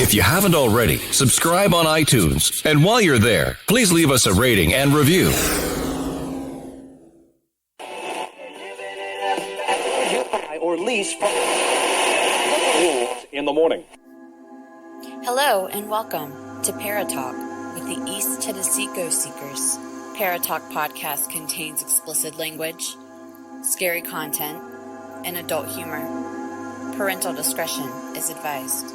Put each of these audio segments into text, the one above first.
If you haven't already, subscribe on iTunes. And while you're there, please leave us a rating and review. Or lease in the morning. Hello and welcome to Paratalk with the East Tennessee Ghost Seekers. Paratalk podcast contains explicit language, scary content, and adult humor. Parental discretion is advised.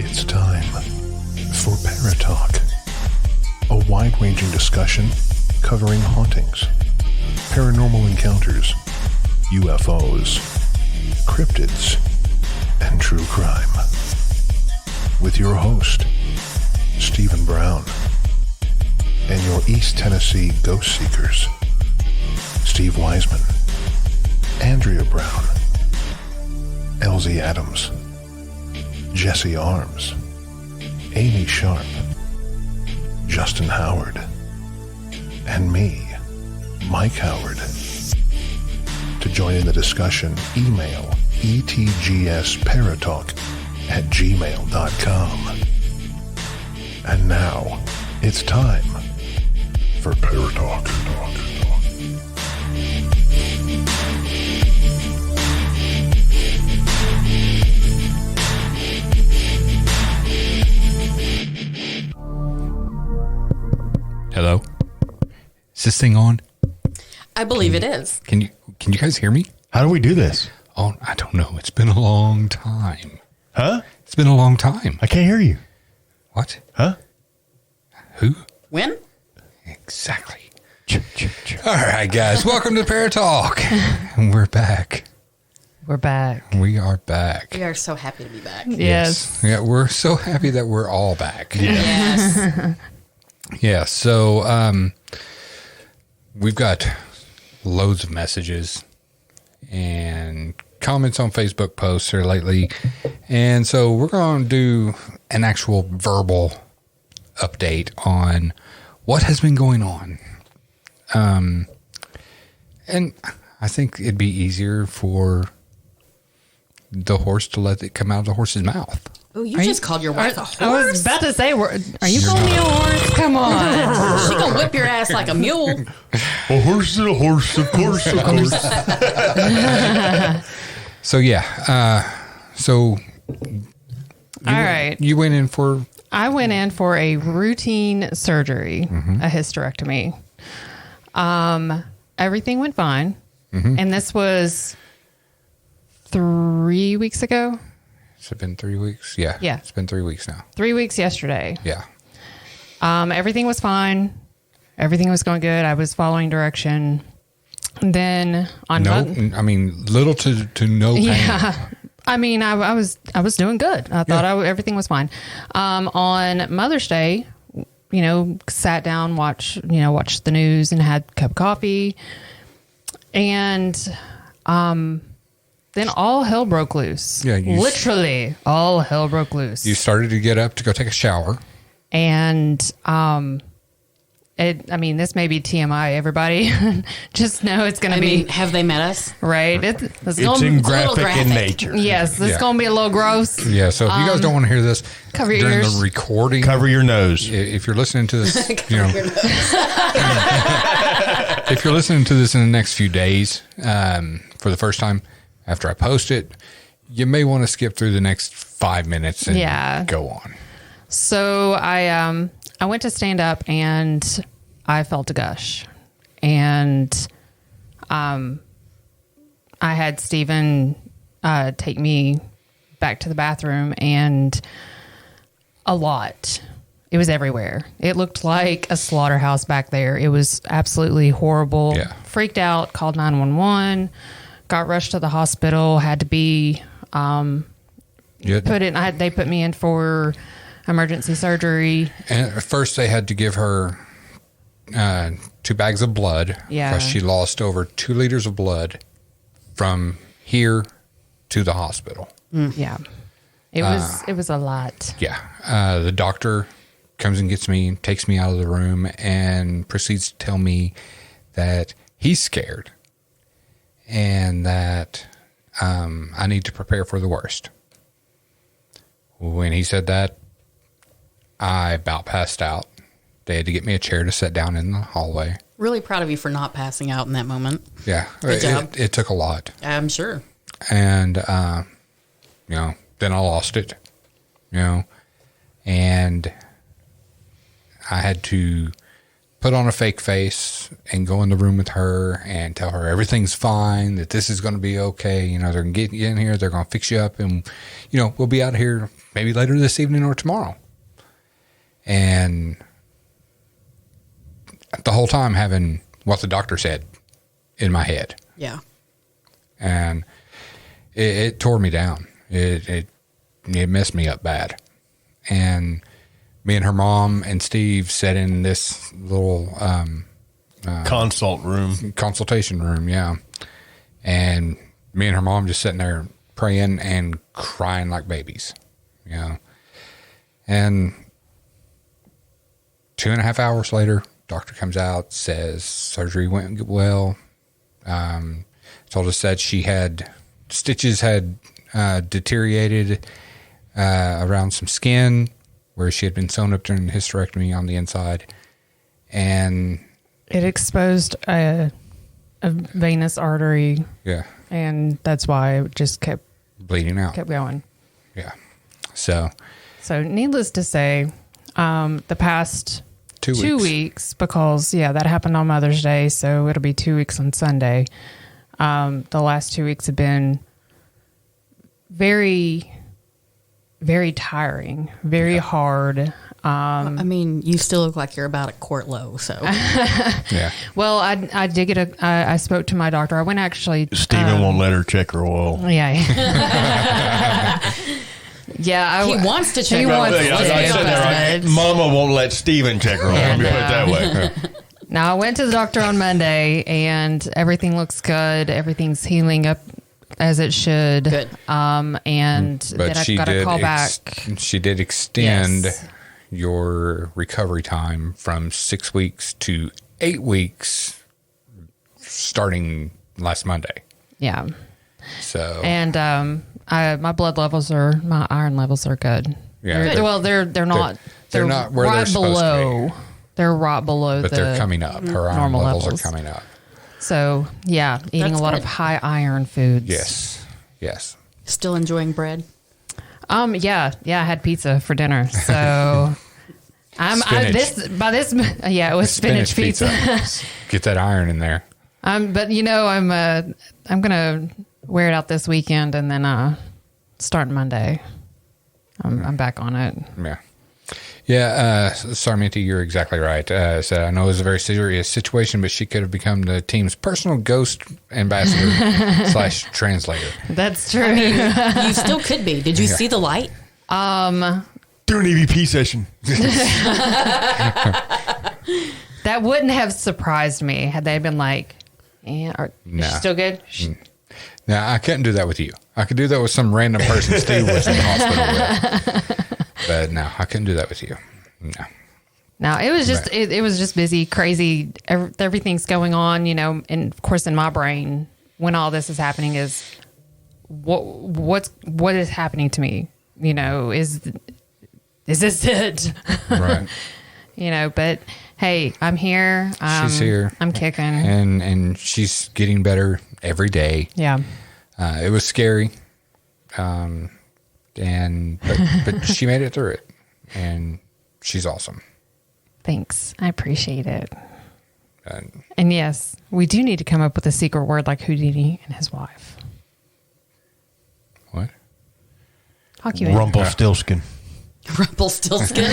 It's time for Paratalk, a wide-ranging discussion covering hauntings, paranormal encounters, UFOs, cryptids, and true crime. With your host, Stephen Brown, and your East Tennessee Ghost Seekers, Steve Wiseman, Andrea Brown, Elsie Adams, Jesse Arms, Amy Sharp, Justin Howard, and me, Mike Howard. To join in the discussion, email etgsparatalk@gmail.com. And now, it's time for Paratalk. Hello? Is this thing on? I believe it is. Can you guys hear me? How do we do this? Oh, I don't know. It's been a long time. Huh? It's been a long time. I can't hear you. What? Huh? Who? When? Exactly. All right, guys. Welcome to Paratalk. And we're back. We're back. We are back. We are so happy to be back. Yes. Yeah, we're so happy that we're all back. Yes. Yeah, so we've got loads of messages and comments on Facebook posts here lately. And so we're going to do an actual verbal update on what has been going on. And I think it'd be easier for the horse to let it come out of the horse's mouth. Oh, you just called your wife a horse? I was about to say, are you calling me a horse? Come on. She gonna whip your ass like a mule. A horse is a horse, of course, of course. So, yeah. All right. You went in for... I went in for a routine surgery, a hysterectomy. Everything went fine. And this was 3 weeks ago. Has it been 3 weeks? Yeah. Yeah. It's been 3 weeks now. 3 weeks yesterday. Yeah. Everything was fine. Everything was going good. I was following direction. And then on little to no pain. Yeah. I mean, I was doing good. I thought everything was fine. On Mother's Day, sat down, watched the news and had a cup of coffee. And then all hell broke loose. Yeah, literally all hell broke loose. You started to get up to go take a shower. And this may be TMI, everybody. Just know it's going to be... have they met us? Right. It's in graphic in nature. Yes, it's going to be a little gross. Yeah, so if you guys don't want to hear this cover your during ears. the recording... Cover your nose. If you're listening to this... if you're listening to this in the next few days for the first time after I post it, you may want to skip through the next 5 minutes and go on. So I went to stand up and I felt a gush, and I had Stephen take me back to the bathroom, and a lot. It was everywhere. It looked like a slaughterhouse back there. It was absolutely horrible. Yeah. Freaked out, called 911, got rushed to the hospital, had to be they put me in for emergency surgery. And at first they had to give her 2 bags of blood. Yeah. Because she lost over 2 liters of blood from here to the hospital. Yeah. It was a lot. Yeah. The doctor comes and gets me, takes me out of the room, and proceeds to tell me that he's scared and that I need to prepare for the worst. When he said that, I about passed out. They had to get me a chair to sit down in the hallway. Really proud of you for not passing out in that moment. Yeah, Good job. It took a lot. I'm sure. And, then I lost it, and I had to put on a fake face and go in the room with her and tell her everything's fine, that this is going to be okay. They're going to get you in here. They're going to fix you up, and, we'll be out here maybe later this evening or tomorrow. And the whole time having what the doctor said in my head. Yeah. And it tore me down. It messed me up bad. And me and her mom and Steve sat in this little consultation room, yeah. And me and her mom just sitting there praying and crying like babies, And 2.5 hours later, doctor comes out, says surgery went well. Told us that she had stitches had deteriorated around some skin where she had been sewn up during the hysterectomy on the inside, and it exposed a venous artery. Yeah, and that's why it just kept bleeding out, kept going. Yeah, so needless to say, the past 2 weeks, because that happened on Mother's Day, so it'll be 2 weeks on Sunday. The last 2 weeks have been very, very tiring, very hard. You still look like you're about at court low, so. Yeah. Well, I did get I spoke to my doctor. I went actually. Steven won't let her check her oil. Yeah. Yeah. He wants to check. Mama won't let Steven check her oil. Let me put it that way. Now, I went to the doctor on Monday, and everything looks good. Everything's healing up as it should. Good. And then I've got to call back. She did extend your recovery time from 6 weeks to 8 weeks starting last Monday. Yeah. So. And my iron levels are good. Yeah. They're not where right they're supposed to be. They're right below but they're coming up. Her iron levels are coming up. So, eating a lot of high iron foods. Yes. Still enjoying bread? Yeah, I had pizza for dinner. So, it was spinach pizza. Get that iron in there. But I'm gonna wear it out this weekend, and then starting Monday, I'm back on it. Yeah, Sarmenti, you're exactly right. So I know it was a very serious situation, but she could have become the team's personal ghost ambassador / translator. That's true. You still could be. Did you see the light? Do an EVP session. That wouldn't have surprised me had they been like, is she still good? No, I couldn't do that with you. I could do that with some random person Steve was in the hospital with. But no, I couldn't do that with you. No, it was just it was just busy, crazy. Everything's going on, and of course in my brain when all this is happening is what is happening to me? Is this it? Right. But hey, I'm here. She's here. I'm kicking, and she's getting better every day. Yeah. It was scary. But she made it through it, and she's awesome. Thanks. I appreciate it. And yes, we do need to come up with a secret word like Houdini and his wife. What? Hockey. Rumpelstiltskin. Rumpelstiltskin.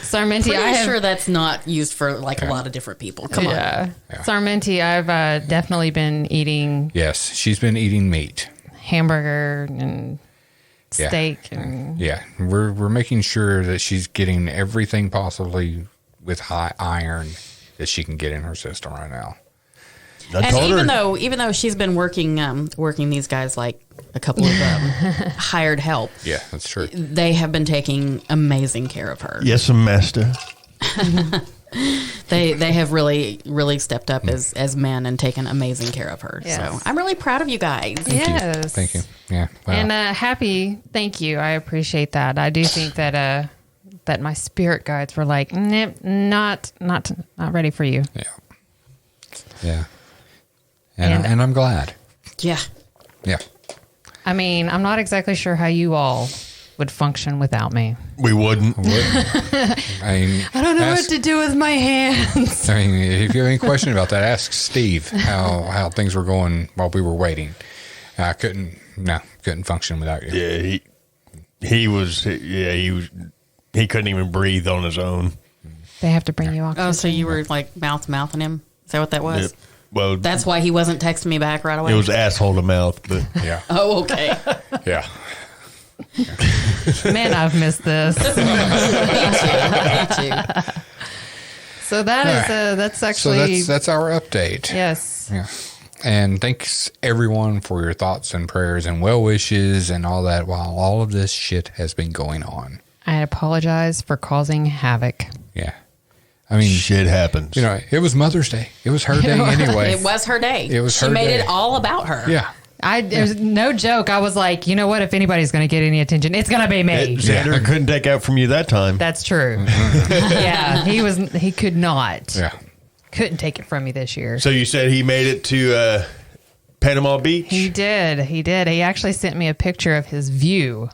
Sarmenti, I'm sure that's not used for a lot of different people. Come on. Yeah. Sarmenti, I've definitely been eating. Yes, she's been eating meat. Hamburger and steak. And we're making sure that she's getting everything possibly with high iron that she can get in her system right now. And even though she's been working these guys like a couple of hired help. Yeah, that's true. They have been taking amazing care of her. Yes, master. They have really, really stepped up as men and taken amazing care of her. Yes. So I'm really proud of you guys. Thank you. Yeah. Wow. And thank you. I appreciate that. I do think that that my spirit guides were like, nope, not ready for you. Yeah. And I'm glad. Yeah. Yeah. I mean, I'm not exactly sure how you all would function without me. We wouldn't. I mean, I don't know what to do with my hands. I mean, if you have any question about that, ask Steve how things were going while we were waiting. I couldn't function without you. Yeah, he couldn't even breathe on his own. They have to bring you oxygen. Oh, so you were like mouthing him? Is that what that was? Yeah. Well, that's why he wasn't texting me back right away. It was asshole to mouth, but yeah. Oh, okay. Yeah. Man, I've missed this. Me too. So that's actually that's our update. Yes. Yeah. And thanks everyone for your thoughts and prayers and well wishes and all that while all of this shit has been going on. I apologize for causing havoc. Yeah. I mean, shit happens. You know, it was Mother's Day. It was her day anyway. It was her day. She made day. It all about her. Yeah. There's no joke. I was like, you know what? If anybody's going to get any attention, it's going to be me. Xander couldn't take out from you that time. That's true. Yeah, he could not. Yeah. Couldn't take it from me this year. So you said he made it to Panama Beach? He did. He actually sent me a picture of his view.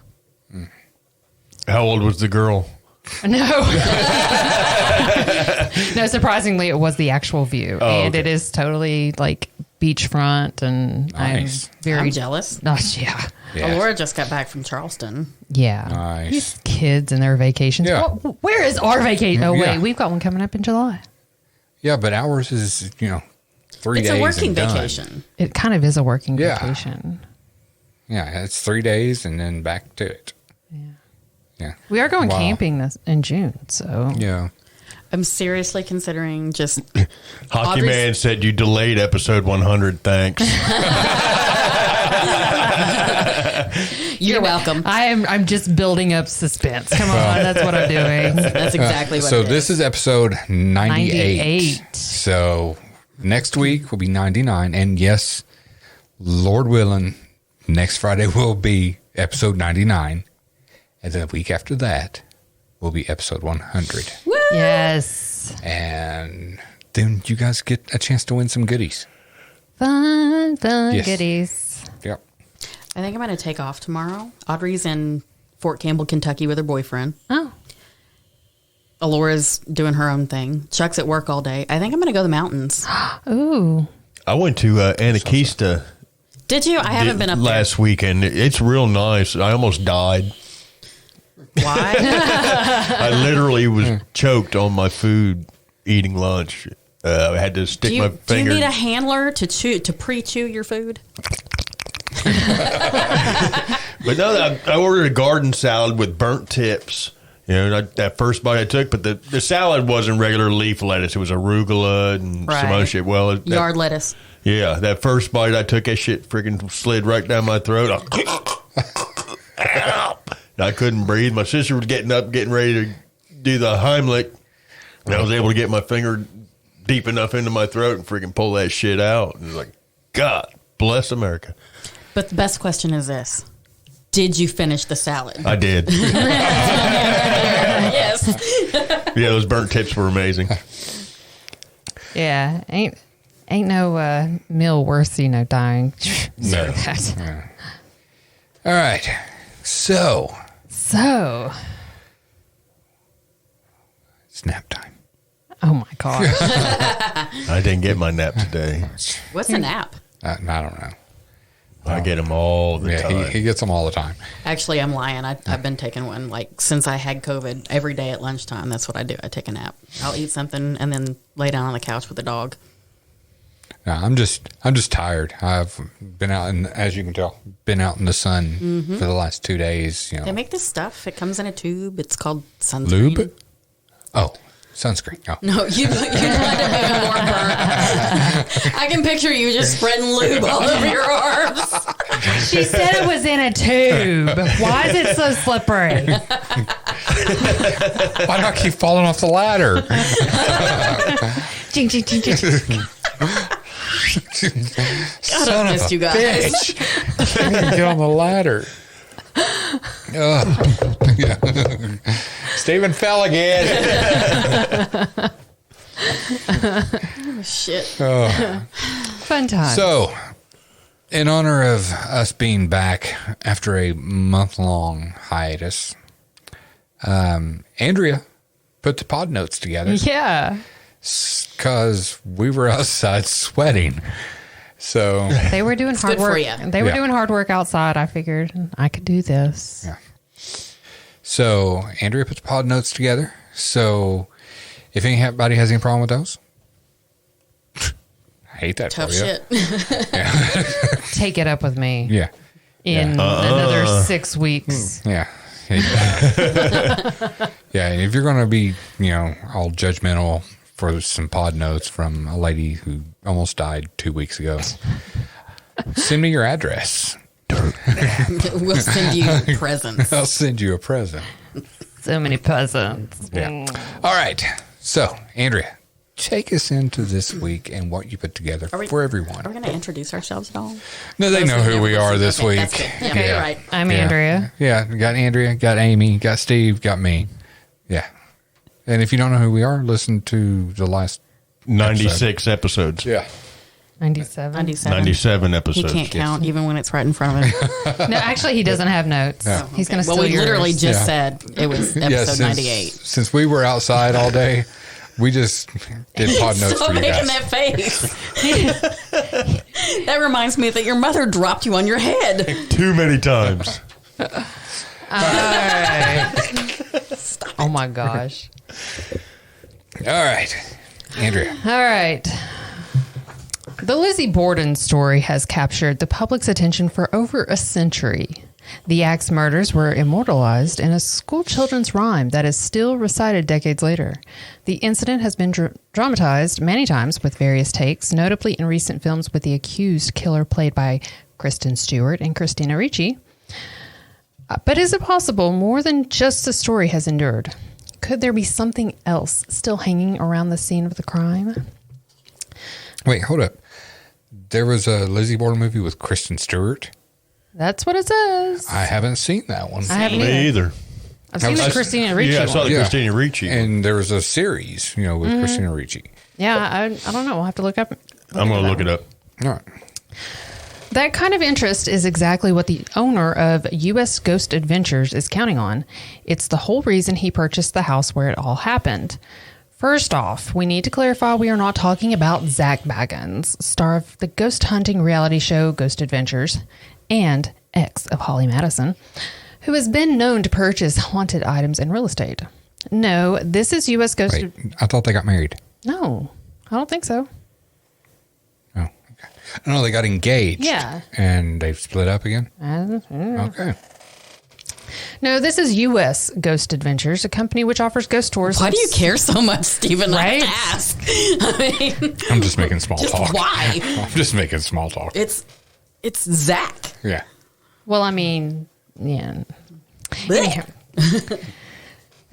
How old was the girl? No. No, surprisingly, it was the actual view. And it is totally like beachfront. And nice. I'm jealous. Oh, yeah. Laura just got back from Charleston. Yeah. Nice. These kids and their vacations. Yeah. Where is our vacation? Oh, Yeah. wait, we've got one coming up in July. Yeah, but ours is, 3 days. It's a working and done. vacation. It kind of is a working Yeah. vacation. Yeah, it's 3 days and then back to it. Yeah. We are going Wow. camping in June, so. Yeah. I'm seriously considering just... Hockey Man said you delayed episode 100. Thanks. You're welcome. I'm just building up suspense. Come on, that's what I'm doing. That's exactly what So it this is episode 98. 98. So next week will be 99. And yes, Lord willing, next Friday will be episode 99. And then the week after that will be episode 100. Woo! Yes. And then you guys get a chance to win some goodies. Fun Yes. goodies. Yep. I think I'm going to take off tomorrow. Audrey's in Fort Campbell, Kentucky with her boyfriend. Oh. Alora's doing her own thing. Chuck's at work all day. I think I'm going to go to the mountains. Ooh. I went to Anakeesta. Did you? I haven't been up last weekend. It's real nice. I almost died. there. Why? I literally was choked on my food eating lunch. I had to stick my do finger. you need a handler to pre-chew your food? But no, I ordered a garden salad with burnt tips. That first bite I took, but the salad wasn't regular leaf lettuce. It was arugula and some other shit. Well, Yard lettuce. Yeah, that first bite I took, that shit freaking slid right down my throat. I couldn't breathe. My sister was getting up, getting ready to do the Heimlich. And I was able to get my finger deep enough into my throat and freaking pull that shit out. And it was like, God bless America. But the best question is this. Did you finish the salad? I did. Yes. Yeah, those burnt tips were amazing. Yeah. Ain't no meal worth, dying. No. Yeah. All right. So it's nap time. Oh my gosh. I didn't get my nap today. What's a nap? I don't know. I get them all the time. Yeah, he gets them all the time. Actually, I'm lying. I've been taking one since I had COVID. Every day at lunchtime, that's what I do. I take a nap. I'll eat something and then lay down on the couch with the dog. No, I'm just tired. I've been out, and as you can tell, been out in the sun for the last 2 days. They make this stuff. It comes in a tube. It's called sunscreen. Lube. Oh, Sunscreen. Oh. No, you wind up having more burn. I can picture you just spreading lube all over your arms. She said it was in a tube. Why is it so slippery? Why do I keep falling off the ladder? Ching, ching, ching, ching. Son of a you guys. bitch. I didn't get on the ladder. Yeah. Stephen fell again. Oh, shit. Fun time. So, in honor of us being back after a month-long hiatus, Andrea put the pod notes together Yeah. because we were outside sweating. So They were doing hard good for work. ya. They were Yeah. doing hard work outside. I figured I could do this. yeah. So Andrea put the pod notes together. So if anybody has any problem with those, I hate that Tough for you. shit. Take it up with me Yeah. in another 6 weeks. Yeah. Yeah. And if you're going to be, all judgmental for some pod notes from a lady who almost died 2 weeks ago, send me your address. We'll send you presents. I'll send you a present. So many presents. Yeah. All right. So, Andrea, take us into this week and what you put together for Are we everyone. going to introduce ourselves at all? No, they know who we are this Okay, week. that's good. Yeah, you're right. I'm Andrea. Yeah, we got Andrea, got Amy, got Steve, got me. Yeah. And if you don't know who we are, listen to the last 96 episodes. Yeah. 97. 97 He episodes. can't count even when it's right in front of him. No, actually, he doesn't have notes. Yeah. He's going to Well, steal we yours. literally just Yeah. said it was episode 98. Since we were outside all day, we just did pod notes Stop for you making guys. that face. That reminds me that your mother dropped you on your head. Too many times. All right. Oh, my gosh. All right. Andrea. All right. The Lizzie Borden story has captured the public's attention for over a century. The Axe murders were immortalized in a school children's rhyme that is still recited decades later. The incident has been dramatized many times with various takes, notably in recent films with the accused killer played by Kristen Stewart and Christina Ricci. But is it possible more than just the story has endured? Could there be something else still hanging around the scene of the crime? Wait, hold up. There was a Lizzie Borden movie with Kristen Stewart. That's what it says. I haven't seen that one. I haven't Me either. either. I've seen the Christina Ricci Yeah, I saw one. the Christina Ricci. And there was a series, with Christina Ricci. Yeah, I don't know. We'll have to look up. I'm going to look it up. All right. That kind of interest is exactly what the owner of U.S. Ghost Adventures is counting on. It's the whole reason he purchased the house where it all happened. First off, we need to clarify we are not talking about Zach Baggins, star of the ghost hunting reality show Ghost Adventures, and ex of Holly Madison, who has been known to purchase haunted items in real estate. No, this is U.S. Ghost... Wait, I thought they got married. No, I don't think so. Oh, okay. No, they got engaged. Yeah. And they've split up again? Mm. Okay. No, this is U.S. Ghost Adventures, a company which offers ghost tours. Why do you care so much, Stephen? Right? I have to ask. I mean, I'm just making small just talk. why? I'm just making small talk. It's Zach. Yeah. Well, I mean, yeah. Anyhow.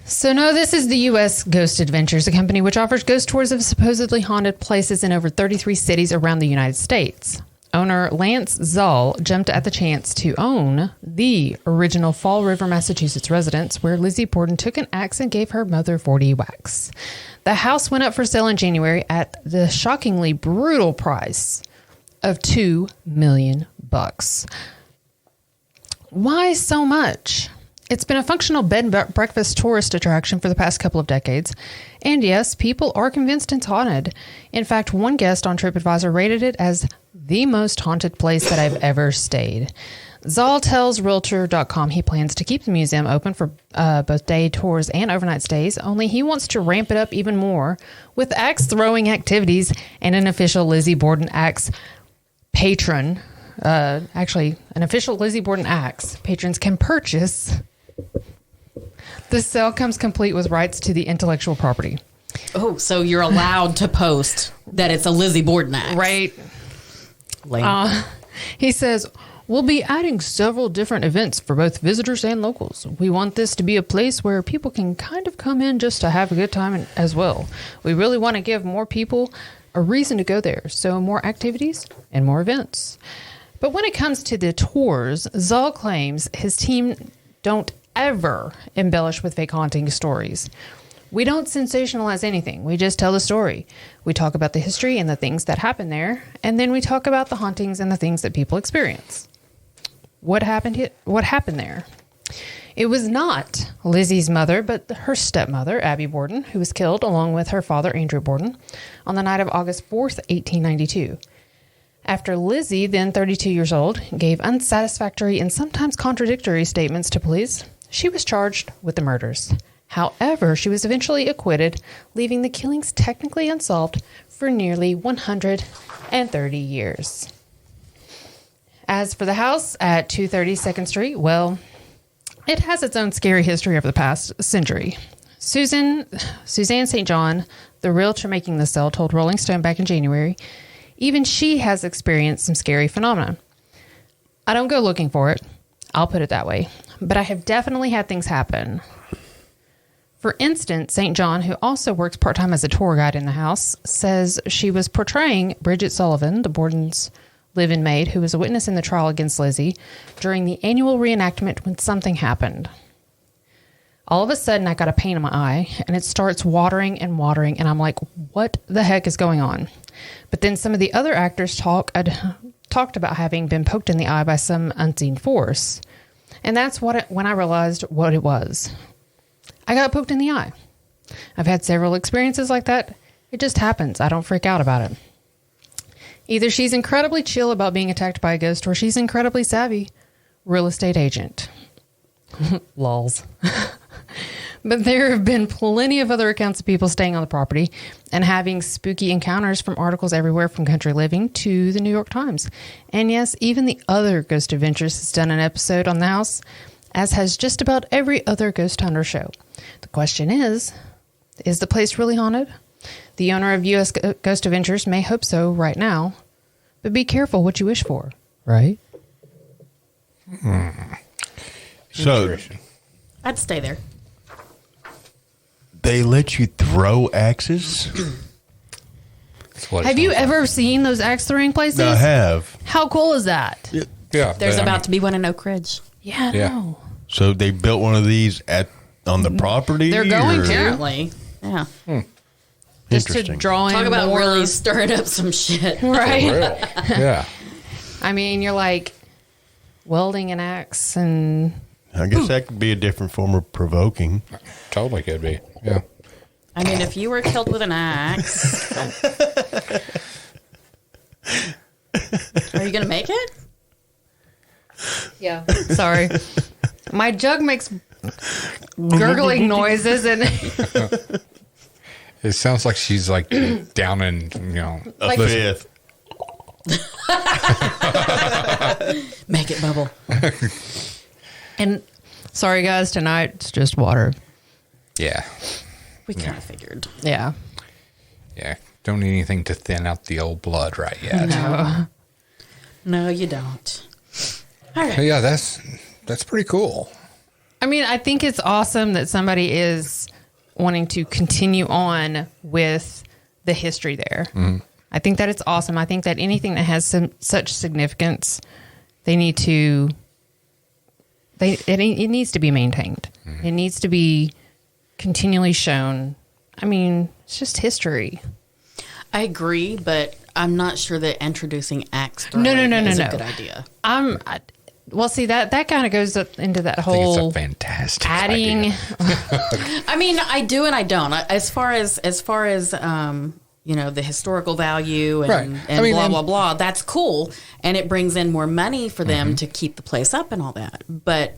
So, no, this is the U.S. Ghost Adventures, a company which offers ghost tours of supposedly haunted places in over 33 cities around the United States. Owner Lance Zoll jumped at the chance to own the original Fall River, Massachusetts residence where Lizzie Borden took an axe and gave her mother 40 whacks. The house went up for sale in January at the shockingly brutal price of $2 million. Why so much? It's been a functional bed and breakfast tourist attraction for the past couple of decades. And yes, people are convinced it's haunted. In fact, one guest on TripAdvisor rated it as the most haunted place that I've ever stayed. Zoll tells Realtor.com he plans to keep the museum open for both day tours and overnight stays, only he wants to ramp it up even more with axe throwing activities and an official Lizzie Borden axe patron. Actually, an official Lizzie Borden axe patrons can purchase. The sale comes complete with rights to the intellectual property. Oh, so you're allowed to post that it's a Lizzie Borden axe. Right. Lame. He says, we'll be adding several different events for both visitors and locals. We want this to be a place where people can kind of come in just to have a good time as well. We really want to give more people a reason to go there. So more activities and more events. But when it comes to the tours, Zal claims his team don't ever embellish with fake haunting stories. We don't sensationalize anything. We just tell the story. We talk about the history and the things that happen there, and then we talk about the hauntings and the things that people experience. What happened there? It was not Lizzie's mother, but her stepmother, Abby Borden, who was killed along with her father, Andrew Borden, on the night of August 4th, 1892. After Lizzie, then 32 years old, gave unsatisfactory and sometimes contradictory statements to police, she was charged with the murders. However, she was eventually acquitted, leaving the killings technically unsolved for nearly 130 years. As for the house at 230 2nd Street, well, it has its own scary history over the past century. Suzanne St. John, the realtor making the sale, told Rolling Stone back in January, even she has experienced some scary phenomena. I don't go looking for it, I'll put it that way, but I have definitely had things happen. For instance, St. John, who also works part-time as a tour guide in the house, says she was portraying Bridget Sullivan, the Borden's live-in maid, who was a witness in the trial against Lizzie, during the annual reenactment when something happened. All of a sudden, I got a pain in my eye, and it starts watering, and I'm like, what the heck is going on? But then some of the other actors talked about having been poked in the eye by some unseen force. And that's when I realized what it was. I got poked in the eye. I've had several experiences like that. It just happens. I don't freak out about it. Either she's incredibly chill about being attacked by a ghost, or she's incredibly savvy real estate agent. Lols. But there have been plenty of other accounts of people staying on the property and having spooky encounters, from articles everywhere from Country Living to the New York Times. And yes, even the other Ghost Adventures has done an episode on the house, as has just about every other ghost hunter show. The question is the place really haunted? The owner of U.S. Ghost Adventures may hope so right now, but be careful what you wish for, right? So I'd stay there. they let you throw axes? Have you ever seen those axe throwing places? I have. How cool is that? Yeah. There's about to be one in Oak Ridge. Yeah. Yeah. No. So they built one of these on the property? They're going or- to. Apparently. Yeah. Just to Interesting. draw in Talk about more. really stirring up some shit. Right. Yeah. I mean, you're like welding an axe and I guess that could be a different form of provoking. Totally could be. Yeah. I mean, if you were killed with an axe, are you going to make it? yeah. Sorry. My jug makes gurgling noises and It sounds like she's like down in, A Like- fifth. Make it bubble. and sorry guys, tonight it's just water. yeah. We kind of figured. Yeah. Yeah. Don't need anything to thin out the old blood right yet. No, you don't. All right. But yeah, that's pretty cool. I mean, I think it's awesome that somebody is wanting to continue on with the history there. Mm-hmm. I think that it's awesome. I think that anything that has such significance, it needs to be maintained. Mm-hmm. It needs to be continually shown. I mean, it's just history. I agree, but I'm not sure that introducing axe throwing No, is no. a good idea. Well, see, that kind of goes up into that I think whole it's a fantastic adding. idea. I mean, I do and I don't. As far as the historical value and, Right. and I mean, blah, and- blah, blah, that's cool. And it brings in more money for them to keep the place up and all that. But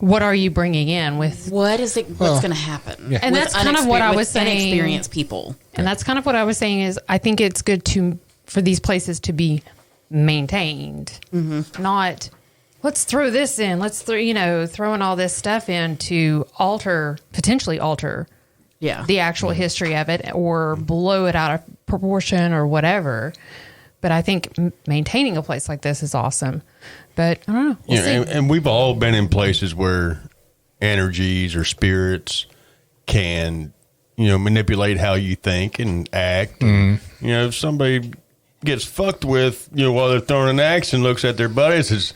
What are you bringing in with? what's going to happen? Yeah. And with that's kind of what I with was saying. Inexperienced people. And that's kind of what I was saying is I think it's good for these places to be maintained, not let's throw this in, let's throwing all this stuff in to potentially alter the actual history of it or blow it out of proportion or whatever. But I think maintaining a place like this is awesome. But I don't know. We'll see. And we've all been in places where energies or spirits can, manipulate how you think and act. And, if somebody gets fucked with, while they're throwing an axe and looks at their buddy and says,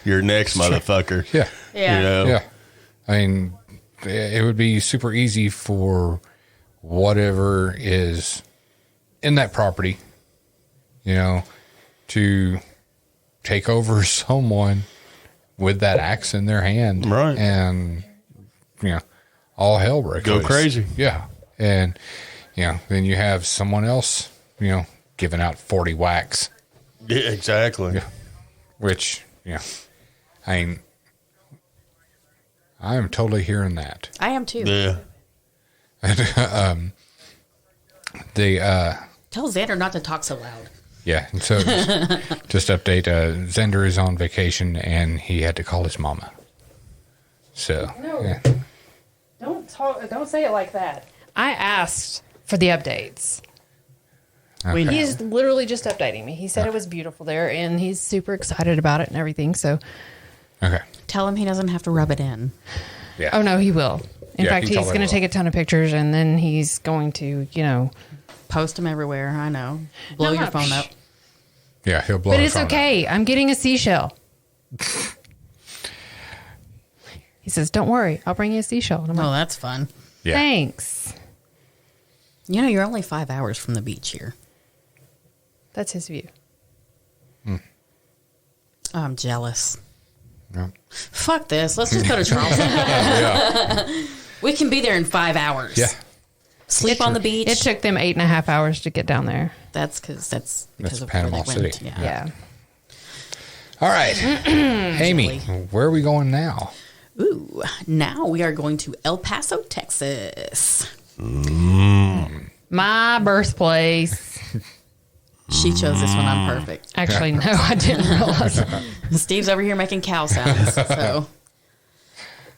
"You're next, motherfucker." Yeah. Yeah. Yeah. I mean, it would be super easy for whatever is in that property, to take over someone with that axe in their hand. Right. And, all hell breaks Go loose. crazy. Yeah. And, then you have someone else, giving out 40 whacks. Yeah, exactly. Yeah. Which, I am totally hearing that. I am too. Yeah. Tell Xander not to talk so loud. Yeah, and so just update, Zender is on vacation and he had to call his mama. So, yeah. Don't say it like that. I asked for the updates. Okay. He's literally just updating me. He said it was beautiful there, and he's super excited about it and everything. So, Okay. Tell him he doesn't have to rub it in. Yeah. oh no, he will. In Yeah, fact, he he's totally going will. to take a ton of pictures, and then he's going to, Post them everywhere. I know. Blow No, your phone up. Yeah, he'll blow But his it's phone up. okay. I'm getting a seashell. He says, "Don't worry, I'll bring you a seashell." And I'm Oh, like, that's fun. Yeah. "Thanks." You're only 5 hours from the beach here. That's his view. I'm jealous. Yeah. Fuck this. Let's just go to Charleston. Yeah. We can be there in 5 hours. Yeah. Sleep on the beach. It took them 8.5 hours to get down there. That's because That's of Panama where they went. City. Yeah. Yeah. All right. Amy, where are we going now? Ooh. Now we are going to El Paso, Texas. My birthplace. She chose this one on perfect. Actually, no, I didn't realize. Steve's over here making cow sounds. So,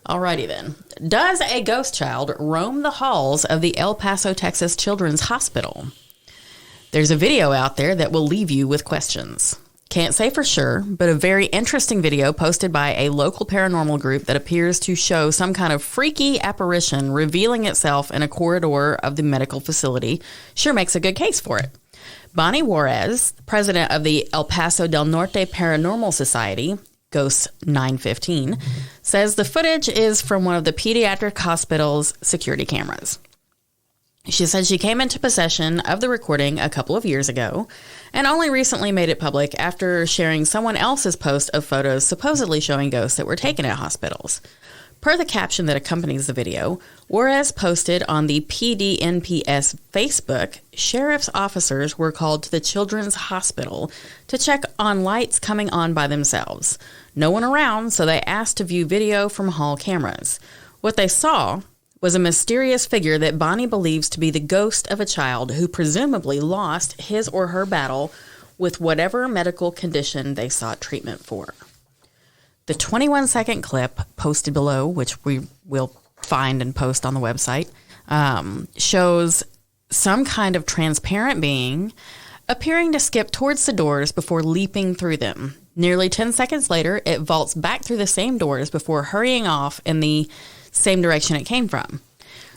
alrighty then. Does a ghost child roam the halls of the El Paso, Texas Children's Hospital? There's a video out there that will leave you with questions. Can't say for sure, but a very interesting video posted by a local paranormal group that appears to show some kind of freaky apparition revealing itself in a corridor of the medical facility sure makes a good case for it. Bonnie Juarez, president of the El Paso del Norte Paranormal Society, Ghosts 915, says the footage is from one of the pediatric hospital's security cameras. She said she came into possession of the recording a couple of years ago and only recently made it public after sharing someone else's post of photos supposedly showing ghosts that were taken at hospitals. Per the caption that accompanies the video, Juarez posted on the PDNPS Facebook, sheriff's officers were called to the children's hospital to check on lights coming on by themselves. No one around, so they asked to view video from hall cameras. What they saw was a mysterious figure that Bonnie believes to be the ghost of a child who presumably lost his or her battle with whatever medical condition they sought treatment for. The 21-second clip posted below, which we will find and post on the website, shows some kind of transparent being appearing to skip towards the doors before leaping through them. Nearly 10 seconds later, it vaults back through the same doors before hurrying off in the same direction it came from.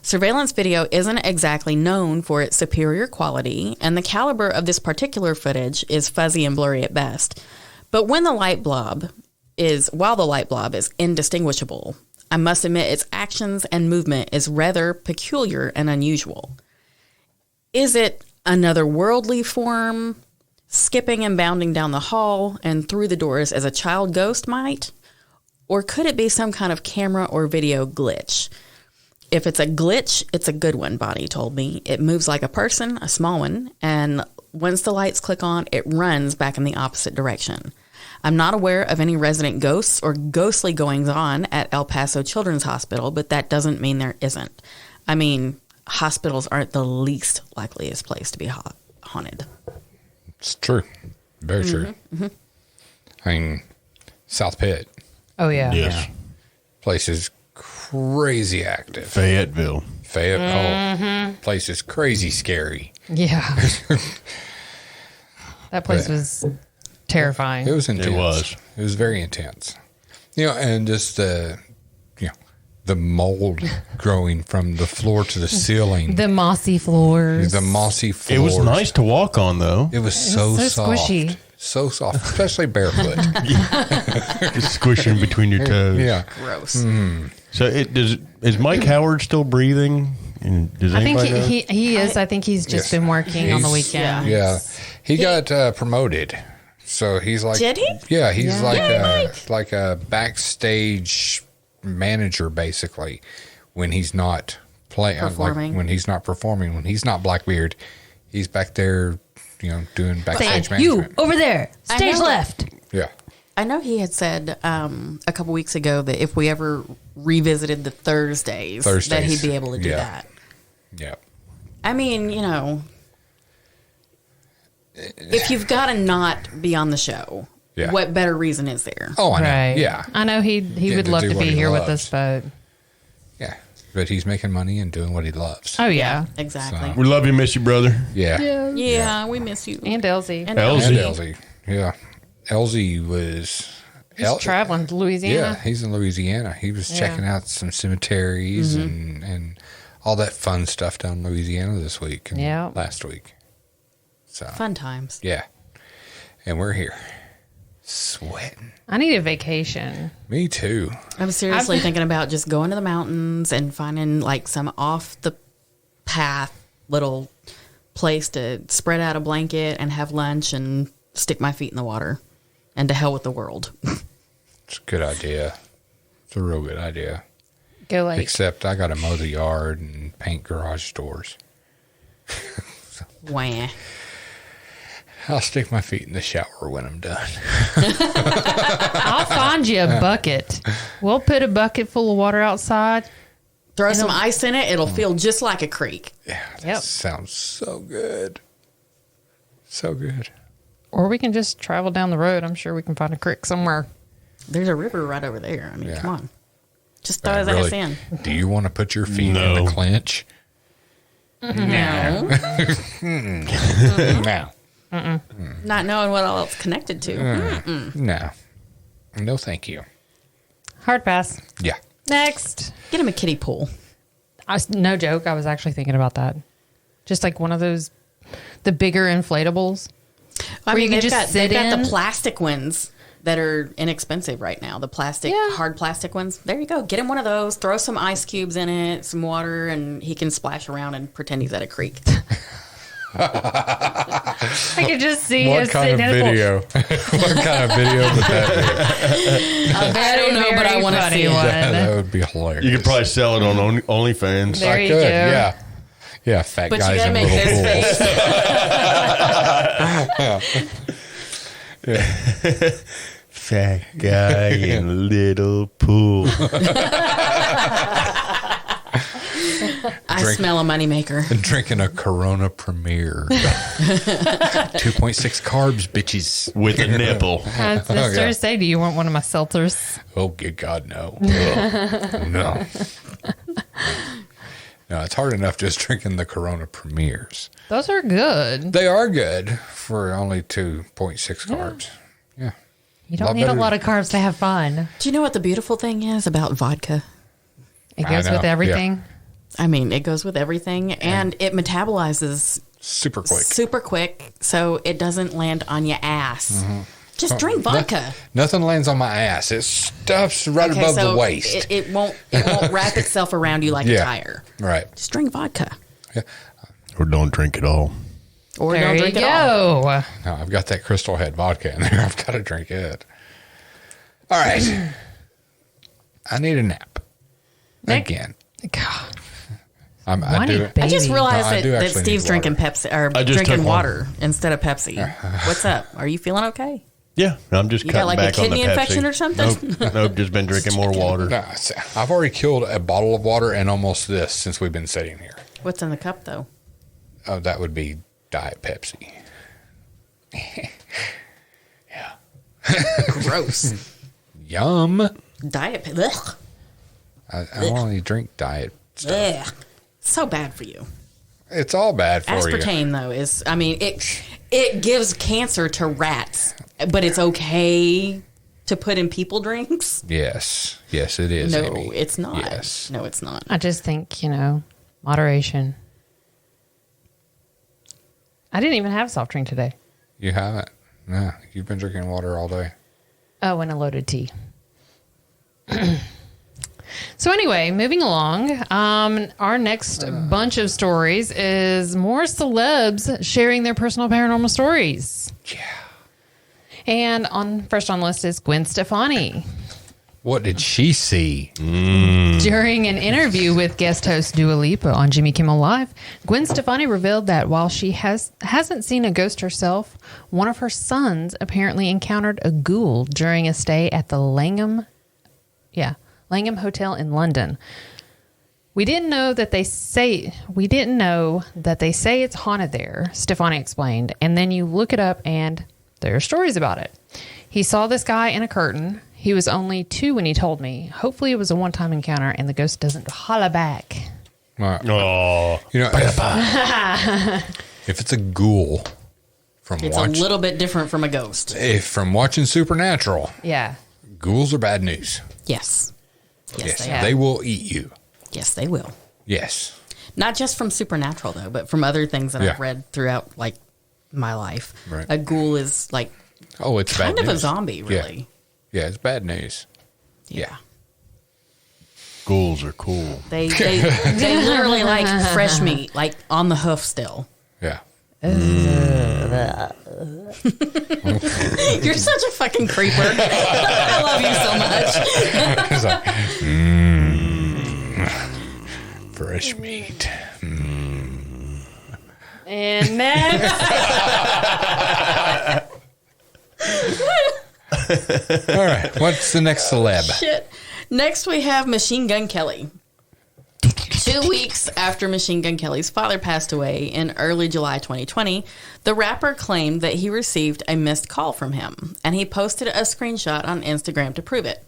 Surveillance video isn't exactly known for its superior quality, and the caliber of this particular footage is fuzzy and blurry at best. But while the light blob is indistinguishable, I must admit its actions and movement is rather peculiar and unusual. Is it another worldly form, skipping and bounding down the hall and through the doors as a child ghost might? Or could it be some kind of camera or video glitch? If it's a glitch, it's a good one, Bonnie told me. It moves like a person, a small one, and once the lights click on, it runs back in the opposite direction. I'm not aware of any resident ghosts or ghostly goings-on at El Paso Children's Hospital, but that doesn't mean there isn't. I mean, hospitals aren't the least likeliest place to be haunted. It's true. Very true. Mm-hmm. I mean, South Pit. Oh, yeah. Yes. Place is crazy active. Fayetteville. Place is crazy scary. Yeah. That place was terrifying. It was intense. It was. It was very intense. And just the mold growing from the floor to the ceiling. The mossy floors. The mossy floors. It was nice to walk on, though. It was so soft. squishy. So soft, especially barefoot. Just squishing between your toes. Yeah. Gross. So is Mike Howard still breathing? And does I think anybody know? he is. I think he's just Yes. been working on the He's- weekend. Yeah. He got promoted. So he's like. Did he? Yeah, he's Yeah. like a backstage manager, basically, when he's not playing. Performing. Like when he's not performing, when he's not Blackbeard, he's back there, doing backstage Saying, you management. over there, I stage know. Yeah. left. I know he had said a couple weeks ago that if we ever revisited the Thursdays, that he'd be able to do yeah. that. Yeah. I mean, if you've got to not be on the show, Yeah. what better reason is there? Oh, I know. Right. Yeah. I know he Getting would to love do to what be he here with loves. us, but Yeah. But he's making money and doing what he loves. oh yeah. Exactly. We love you, miss you, brother. Yeah. Yeah, we miss you. And Elsie. And Elsie. And Elsie. Yeah. Elsie was. He's traveling to Yeah, Louisiana. he's in Louisiana. He was checking out some cemeteries and all that fun stuff down in Louisiana this week and Yeah. last week. So Fun times. yeah, and we're here, sweating. I need a vacation. Me too. I'm seriously thinking about just going to the mountains and finding like some off the path little place to spread out a blanket and have lunch and stick my feet in the water. And to hell with the world. It's a good idea. It's a real good idea. Go like Except I got to mow the yard and paint garage doors. Wah. I'll stick my feet in the shower when I'm done. I'll find you a bucket. We'll put a bucket full of water outside. Throw some ice in it, it'll feel just like a creek. Yeah, that Yep. sounds so good. So good. Or we can just travel down the road. I'm sure we can find a creek somewhere. There's a river right over there. I mean, Yeah. come on. Just throw his ass in. Do you want to put your feet in No. the clinch? No. No. Not knowing what all it's connected to. No. No, thank you. Hard pass. Yeah. Next. Get him a kiddie pool. No joke. I was actually thinking about that. Just like one of those, the bigger inflatables. I Where mean, you can they've just got, sit they've got in. the plastic ones that are inexpensive right now. The plastic, Yeah. hard plastic ones. There you go. Get him one of those. Throw some ice cubes in it, some water, and he can splash around and pretend he's at a creek. I could just see What us kind of sitting in a pool. video? What kind of video would that I don't know, but I want to see funny it. one. be? That would be hilarious. You could probably sell it on OnlyFans. There I you could, go. yeah. Yeah, fat But you guys gotta in make little this pools. face. Fat guy in little pool. I smell a moneymaker. Drinking a Corona Premier. 2.6 carbs, bitches. With a nipple. I was just Okay. to say, do you want one of my seltzers? Oh, good God, no. Ugh. No. No, it's hard enough just drinking the Corona Premiers. Those are good. They are good for only 2.6 carbs. Yeah. You don't Lot need a better. lot of carbs to have fun. Do you know what the beautiful thing is about vodka? It I goes know, with yeah. everything. I mean, it goes with everything, and it metabolizes Super quick. super quick, so it doesn't land on your ass. Just drink vodka. Nothing lands on my ass. It stuffs right above the waist. It won't wrap itself around you like a Yeah. tire. Right. Just drink vodka, Or don't drink at all. or There don't you drink it all. go. No, I've got that Crystal Head vodka in there. I've got to drink it. All right. I need a nap. Nick? Again. God, I whiny do. baby. I just realized No, I do that actually Steve's need drinking water. Pepsi or I just drinking took one. water instead of Pepsi. What's up? Are you feeling okay? Yeah, I'm just You got, cutting like, a back on the kidney Pepsi. infection or something? Nope, just been drinking more water. No, I've already killed a bottle of water and almost this since we've been sitting here. What's in the cup though? Oh, that would be Diet Pepsi. Gross. Yum. Diet. Ugh. I only drink diet stuff. Ugh. So bad for you. It's all bad for you. Aspartame, though, is, I mean, it gives cancer to rats, but it's okay to put in people drinks? Yes. Yes, it is, No, Amy. it's not. Yes. No, it's not. I just think, moderation. I didn't even have a soft drink today. You haven't? No, you've been drinking water all day. Oh, and a loaded tea. So anyway, moving along, our next bunch of stories is more celebs sharing their personal paranormal stories. Yeah. And first on the list is Gwen Stefani. What did she see? During an interview with guest host Dua Lipa on Jimmy Kimmel Live, Gwen Stefani revealed that while she hasn't seen a ghost herself, one of her sons apparently encountered a ghoul during a stay at the Langham Hotel in London. We didn't know that they say it's haunted there, Stefani explained, and then you look it up and there are stories about it. He saw this guy in a curtain. He was only 2 when he told me. Hopefully it was a one-time encounter and the ghost doesn't holler back. Oh, If it's a ghoul It's a little bit different from a ghost. from watching Supernatural, Yeah. ghouls are bad news. Yes. Yes, they are. They will eat you. Yes, they will. Yes. Not just from Supernatural, though, but from other things that Yeah. I've read throughout, like, my life. Right. A ghoul is, like, Oh, it's kind bad of a news. zombie, really. Yeah, it's bad news. Yeah. ghouls are cool. They literally like fresh meat, like on the hoof still. Yeah. You're such a fucking creeper. I love you so much. It's like, fresh meat. And next, All right. What's the next celeb? Shit. Next, we have Machine Gun Kelly. 2 weeks after Machine Gun Kelly's father passed away in early July 2020, the rapper claimed that he received a missed call from him, and he posted a screenshot on Instagram to prove it.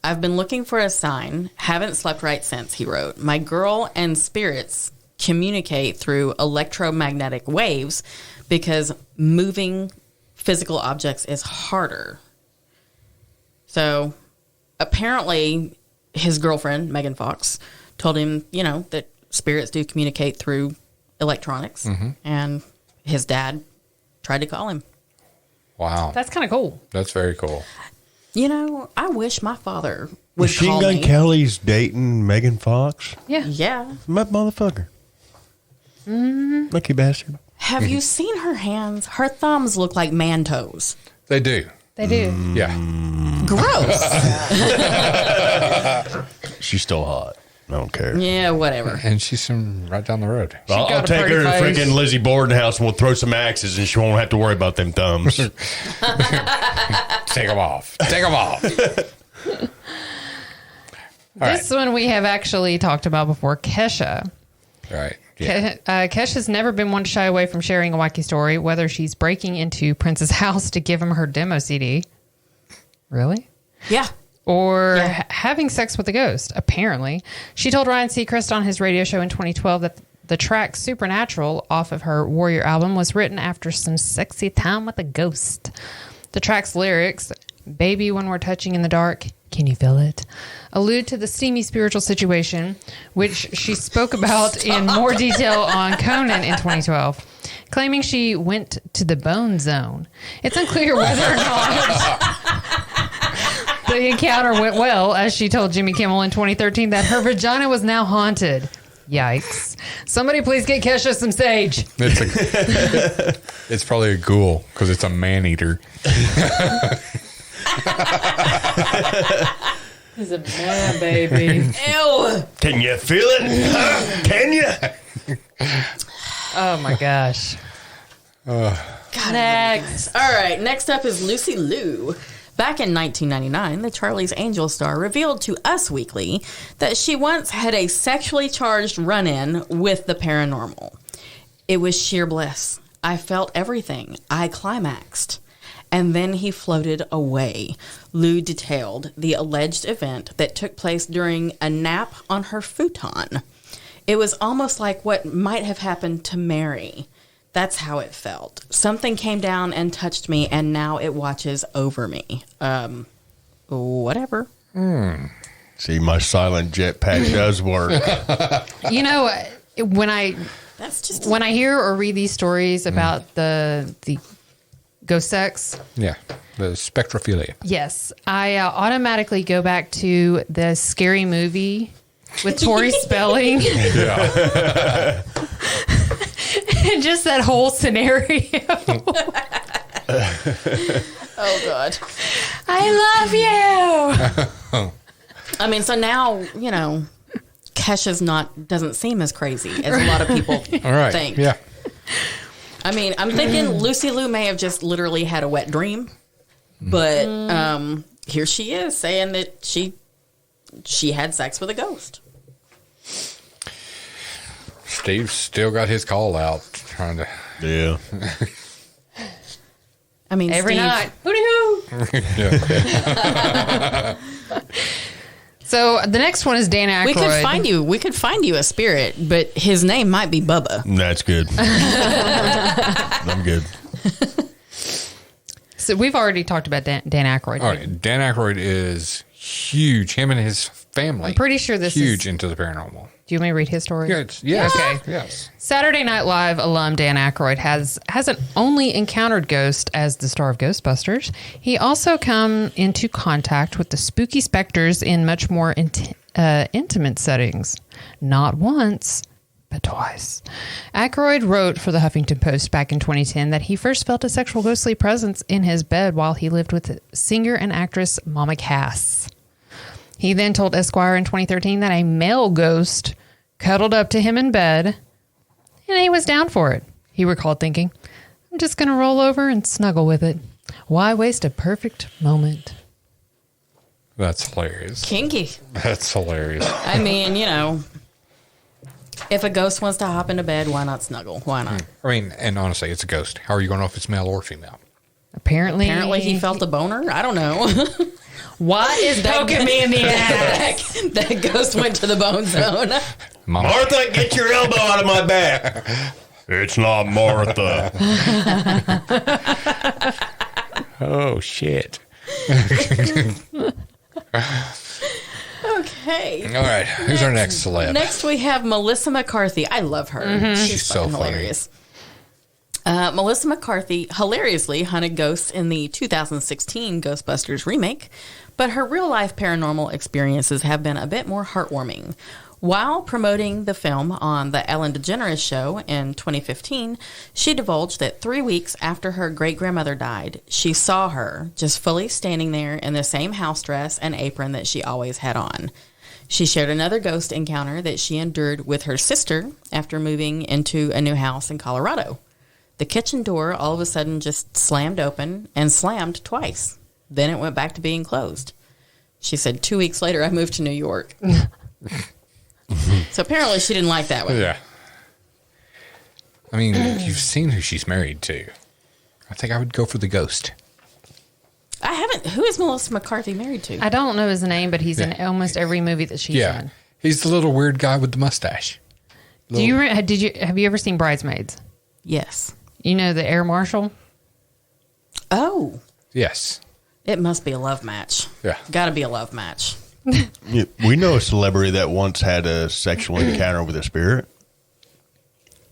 I've been looking for a sign, haven't slept right since, he wrote. My girl and spirits communicate through electromagnetic waves because moving physical objects is harder. So apparently his girlfriend, Megan Fox, told him, that spirits do communicate through electronics. And his dad tried to call him. Wow. that's kind of cool. That's very cool. I wish my father would Machine call Gun me. Kelly's dating Megan Fox. Yeah. Yeah. My motherfucker. Lucky bastard. Have you seen her hands? Her thumbs look like man toes. They do. They do. Yeah. Gross. She's still hot. I don't care. Yeah, whatever. And she's from right down the road. I'll got a take her to pretty face. freaking Lizzie Borden house and we'll throw some axes and she won't have to worry about them thumbs. Take them off. Take them off. This one we have actually talked about before, Kesha. Right. Yeah. Kesha's never been one to shy away from sharing a wacky story, whether she's breaking into Prince's house to give him her demo CD. Really? Yeah. Or Yeah. having sex with a ghost, apparently. She told Ryan Seacrest on his radio show in 2012 that the track Supernatural off of her Warrior album was written after some sexy time with a ghost. The track's lyrics, "Baby, when we're touching in the dark, can you feel it?" allude to the steamy spiritual situation, which she spoke about in more detail on Conan in 2012, claiming she went to the bone zone. It's unclear whether or not the encounter went well, as she told Jimmy Kimmel in 2013 that her vagina was now haunted. Yikes. Somebody please get Kesha some sage. It's probably a ghoul because it's a man-eater. He's a man, baby. Ew. Can you feel it? Huh? Can you? Oh, my gosh. God, Next. all right, next up is Lucy Liu. Back in 1999, the Charlie's Angels star revealed to Us Weekly that she once had a sexually charged run-in with the paranormal. It was sheer bliss. I felt everything. I climaxed. and then he floated away. Lou detailed the alleged event that took place during a nap on her futon. It was almost like what might have happened to Mary. That's how it felt. Something came down and touched me, and now it watches over me. Whatever. See, my silent jetpack does work. You know, when I hear or read these stories about the ghost sex, Yeah. The spectrophilia. yes, I automatically go back to the Scary Movie with Tori Spelling. Yeah. And just that whole scenario. Oh, God. I love you. I mean, so now, Kesha's doesn't seem as crazy as a lot of people All right. think. Yeah. I mean, I'm thinking Lucy Lou may have just literally had a wet dream, but here she is saying that she had sex with a ghost. Steve's still got his call out trying to. Yeah. I mean, Every Steve, night. Hooty-hoo. Yeah. So the next one is Dan Aykroyd. we could find you a spirit, but his name might be Bubba. That's good. I'm good. So we've already talked about Dan Aykroyd. All right. Dan Aykroyd is huge. Him and his family. I'm pretty sure this huge is- into the paranormal. Do you want me to read his story? Yes. Okay. Yes. Saturday Night Live alum Dan Aykroyd hasn't only encountered ghosts as the star of Ghostbusters, he also come into contact with the spooky specters in much more intimate settings. Not once, but twice. Aykroyd wrote for the Huffington Post back in 2010 that he first felt a sexual ghostly presence in his bed while he lived with singer and actress Mama Cass. He then told Esquire in 2013 that a male ghost cuddled up to him in bed, and he was down for it. He recalled thinking, I'm just going to roll over and snuggle with it. Why waste a perfect moment? That's hilarious. Kinky. That's hilarious. I mean, if a ghost wants to hop into bed, why not snuggle? Why not? I mean, and honestly, it's a ghost. How are you going to know if it's male or female? Apparently He felt a boner. I don't know. What is poking me in the ass? That ghost went to the bone zone. Mama. Martha, get your elbow out of my back. It's not Martha. Oh, shit. Okay. All right. Who's our next celeb? Next, we have Melissa McCarthy. I love her. She's She's so fucking funny. hilarious. Melissa McCarthy hilariously hunted ghosts in the 2016 Ghostbusters remake, but her real-life paranormal experiences have been a bit more heartwarming. While promoting the film on The Ellen DeGeneres Show in 2015, she divulged that 3 weeks after her great-grandmother died, she saw her just fully standing there in the same house dress and apron that she always had on. She shared another ghost encounter that she endured with her sister after moving into a new house in Colorado. The kitchen door all of a sudden just slammed open and slammed twice. Then it went back to being closed. She said 2 weeks later, I moved to New York. So apparently she didn't like that one. Yeah. I mean, you've seen who she's married to. I think I would go for the ghost. I haven't. Who is Melissa McCarthy married to? I don't know his name, but he's in Yeah. almost every movie that she's Yeah. in. He's the little weird guy with the mustache. Have you ever seen Bridesmaids? Yes. You know the air marshal? Oh, Yes. it must be a love match. Yeah. Got to be a love match. Yeah, we know a celebrity that once had a sexual encounter with a spirit.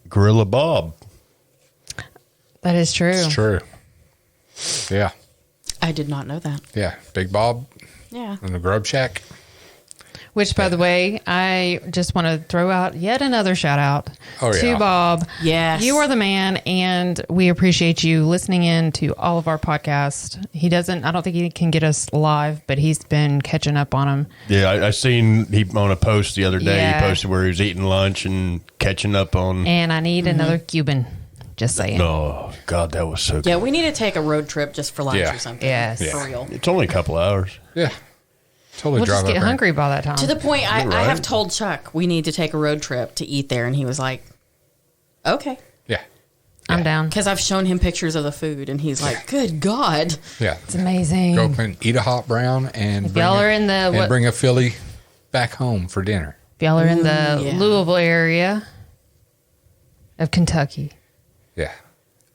Gorilla Bob. That is true. It's true. Yeah. I did not know that. Yeah. Big Bob Yeah. in the grub shack. Which, by the way, I just want to throw out yet another shout out to yeah. Bob. Yes. You are the man, and we appreciate you listening in to all of our podcasts. I don't think he can get us live, but he's been catching up on them. Yeah, I seen he on a post the other day. Yeah. He posted where he was eating lunch and catching up on. And I need another Cuban. Just saying. Oh, God, that was so good. Yeah, we need to take a road trip just for lunch Yeah. or something. Yes. For real. It's only a couple hours. Yeah. Totally We'll drive just up get there. hungry by that time. To the point, I right. have told Chuck we need to take a road trip to eat there, and he was like, okay. Yeah. I'm down. Because I've shown him pictures of the food, and he's like, "Good God!" Yeah. It's amazing. Go up and eat a hot brown and y'all are in the bring a Philly back home for dinner. If y'all are in the yeah. Louisville area of Kentucky. Yeah.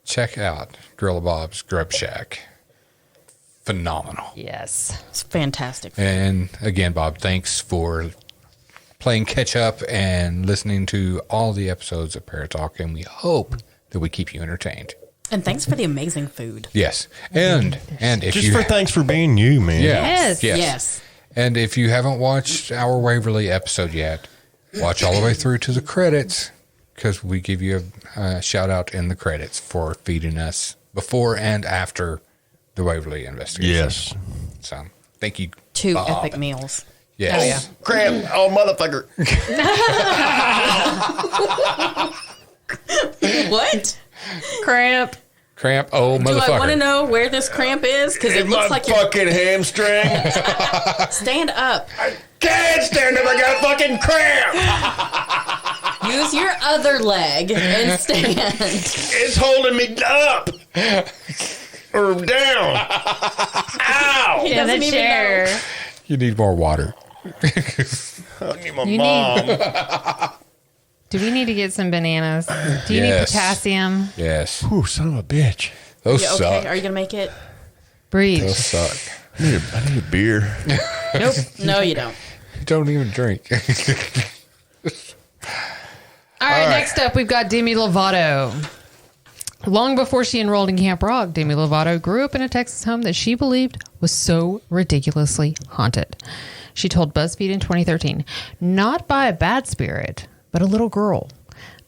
Check out Grill Bob's Grub Shack. Phenomenal. Yes. It's fantastic. And again, Bob, thanks for playing catch up and listening to all the episodes of Paratalk, and we hope that we keep you entertained. And thanks for the amazing food. Yes. And if Just you for thanks for being you, man. Yes. And if you haven't watched our Waverly episode yet, watch all the way through to the credits, because we give you a shout out in the credits for feeding us before and after the Waverly investigation. Yes. So thank you. 2 Bob. epic meals. Yes. Oh, yeah. Crap. Oh, motherfucker. What? Cramp. Cramp. Oh, Do motherfucker. I want to know where this cramp is? Because it looks like you're... fucking hamstring. Stand up. Can't stand up. I got fucking cramp. Use your other leg and stand. It's holding me up or down. Ow. In the doesn't even chair. You need more water. I need my You mom. Do we need to get some bananas? Do you need Yes. potassium? Yes. Ooh, son of a bitch. Those Yeah, okay, suck. are you going to make it? Breathe. Those suck. I need a beer. Nope. No, you don't. You don't even drink. All right, next up, we've got Demi Lovato. Long before she enrolled in Camp Rock, Demi Lovato grew up in a Texas home that she believed was so ridiculously haunted. She told BuzzFeed in 2013, "Not by a bad spirit, but a little girl.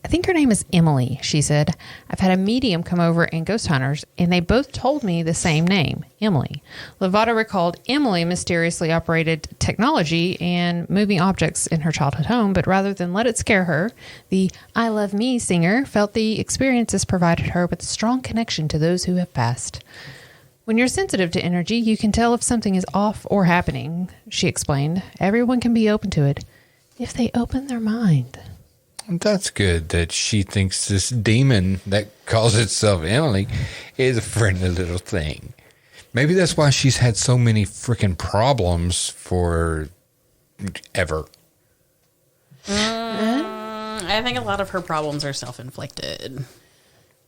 I think her name is Emily," she said. "I've had a medium come over and ghost hunters, and they both told me the same name, Emily." Lovato recalled Emily mysteriously operated technology and moving objects in her childhood home, but rather than let it scare her, the I Love Me singer felt the experiences provided her with a strong connection to those who have passed. "When you're sensitive to energy, you can tell if something is off or happening," she explained. "Everyone can be open to it if they open their mind." That's good that she thinks this demon that calls itself Emily is a friendly little thing. Maybe that's why she's had so many freaking problems for ever. I think a lot of her problems are self-inflicted.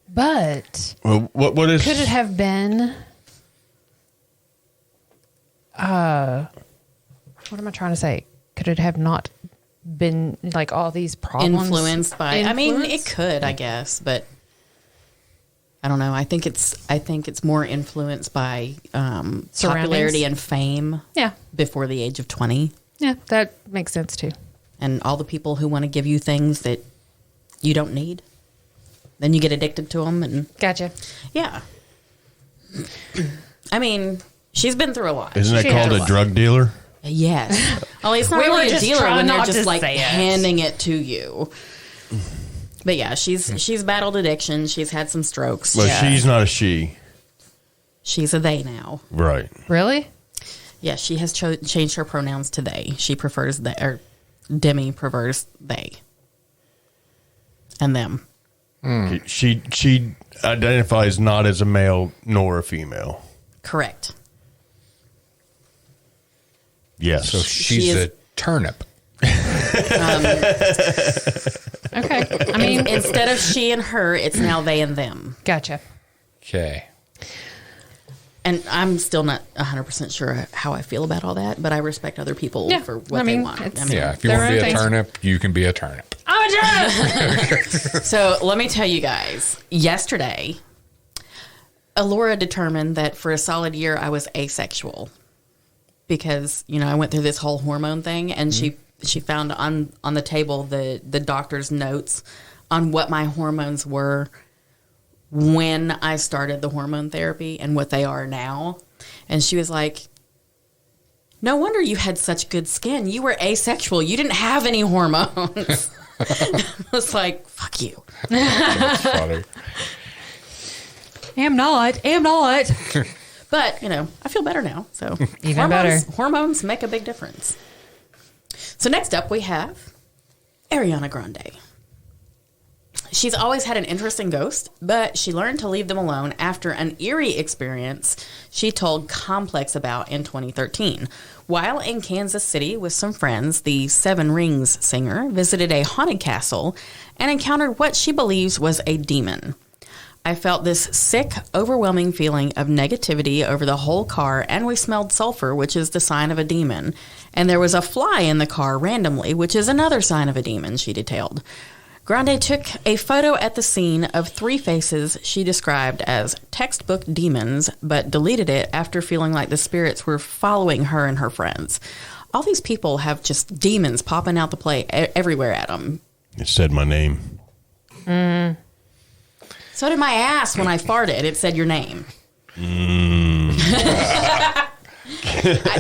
But Well, what is? could it have been? What am I trying to say? Could it have not been like all these problems Influenced by... I mean, it Influenced? could, I guess, but... I don't know. I think it's more influenced by popularity and fame Yeah, before the age of 20. yeah, that makes sense too. And all the people who want to give you things that you don't need. Then you get addicted to them. And Gotcha. yeah. I mean, she's been through a lot. Isn't that She called has a a drug dealer? Yes. Oh, it's not We were really a just dealer trying when they're not just to like say it. handing it to you. But yeah, she's battled addiction. She's had some strokes. But Yeah. she's not a she. She's a they now. Right. Really? Yeah, she has changed her pronouns to they. She prefers they, or Demi prefers they and them. She identifies not as a male nor a female. Correct. Yes. So she's She is- a turnip. Okay. I mean, Instead of she and her, it's now they and them. gotcha. Okay. And I'm still not 100% sure how I feel about all that, but I respect other people Yeah, for what I mean, they want. it's- I mean, Yeah, if you There want to are be a things- turnip, you can be a turnip. I'm a turnip. So let me tell you guys, yesterday, Alora determined that for a solid year I was asexual because, you know, I went through this whole hormone thing, and she found on the table the doctor's notes on what my hormones were when I started the hormone therapy and what they are now. And she was like, "No wonder you had such good skin. You were asexual. You didn't have any hormones." I was like, "Fuck you." That's funny. Am not. But, you know, I feel better now. So Even better. Hormones make a big difference. So next up we have Ariana Grande. She's always had an interest in ghosts, but she learned to leave them alone after an eerie experience she told Complex about in 2013. While in Kansas City with some friends, the Seven Rings singer visited a haunted castle and encountered what she believes was a demon. I felt this sick, overwhelming feeling of negativity over the whole car, and we smelled sulfur, which is the sign of a demon. And there was a fly in the car randomly, which is another sign of a demon, she detailed. Grande took a photo at the scene of 3 faces she described as textbook demons, but deleted it after feeling like the spirits were following her and her friends. All these people have just demons popping out the play everywhere at them. It said my name. So did my ass when I farted. It said your name.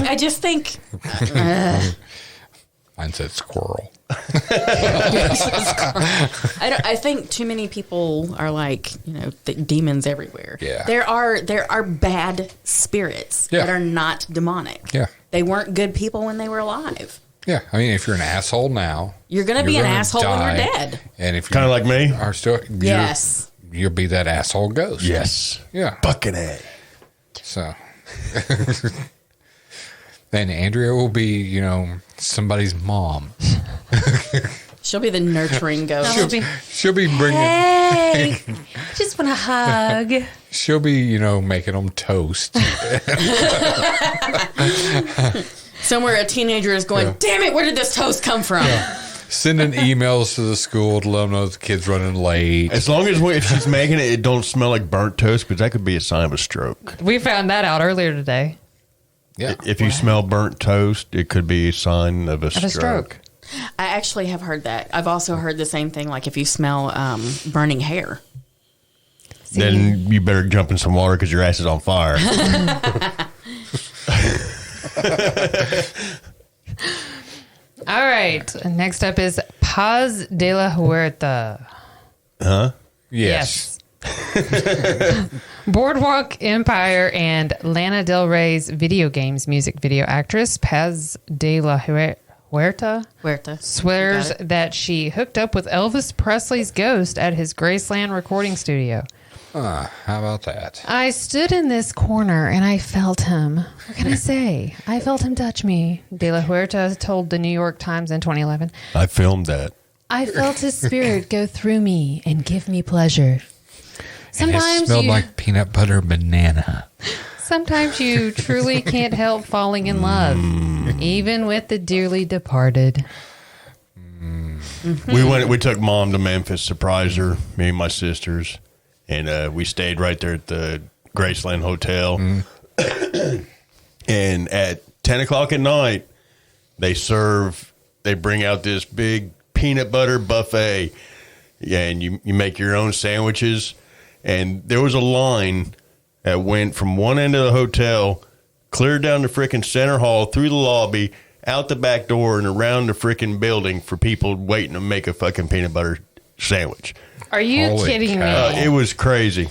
I just think... Mine said squirrel. I think too many people are like, demons everywhere. Yeah. There are bad spirits that are not demonic. Yeah. They weren't good people when they were alive. Yeah. I mean, if you're an asshole now, You're going to be an gonna asshole when die. you're dead. And if you Kind of like me. are still, Yes. you'll be that asshole ghost. Yes. Yeah. Fucking A. So then Andrea will be, somebody's mom. She'll be the nurturing ghost. She'll be bringing. Hey, just want a hug. She'll be, making them toast. Somewhere a teenager is going, damn it, where did this toast come from? Sending emails to the school to let them know the kid's running late. As long as if she's making it, it don't smell like burnt toast, because that could be a sign of a stroke. We found that out earlier today. Yeah. If you smell burnt toast, it could be a sign of a Of a stroke. I actually have heard that. I've also heard the same thing, like if you smell burning hair. Then you better jump in some water because your ass is on fire. All right. Next up is Paz de la Huerta. Huh? Yes. Boardwalk Empire and Lana Del Rey's video games music video actress Paz de la Huerta swears Got it. that she hooked up with Elvis Presley's ghost at his Graceland recording studio. How about that? I stood in this corner and I felt him. What can I say? I felt him touch me. De la Huerta told the New York Times in 2011. I filmed that. I felt his spirit go through me and give me pleasure. And it smelled like peanut butter banana. Sometimes you truly can't help falling in love, even with the dearly departed. We took Mom to Memphis, surprised her, me and my sisters, and we stayed right there at the Graceland Hotel. And at 10 o'clock at night, they bring out this big peanut butter buffet. Yeah, and you make your own sandwiches. And there was a line that went from one end of the hotel, clear down the freaking center hall, through the lobby, out the back door, and around the freaking building for people waiting to make a fucking peanut butter sandwich. Are you Holy kidding cow. me? It was crazy.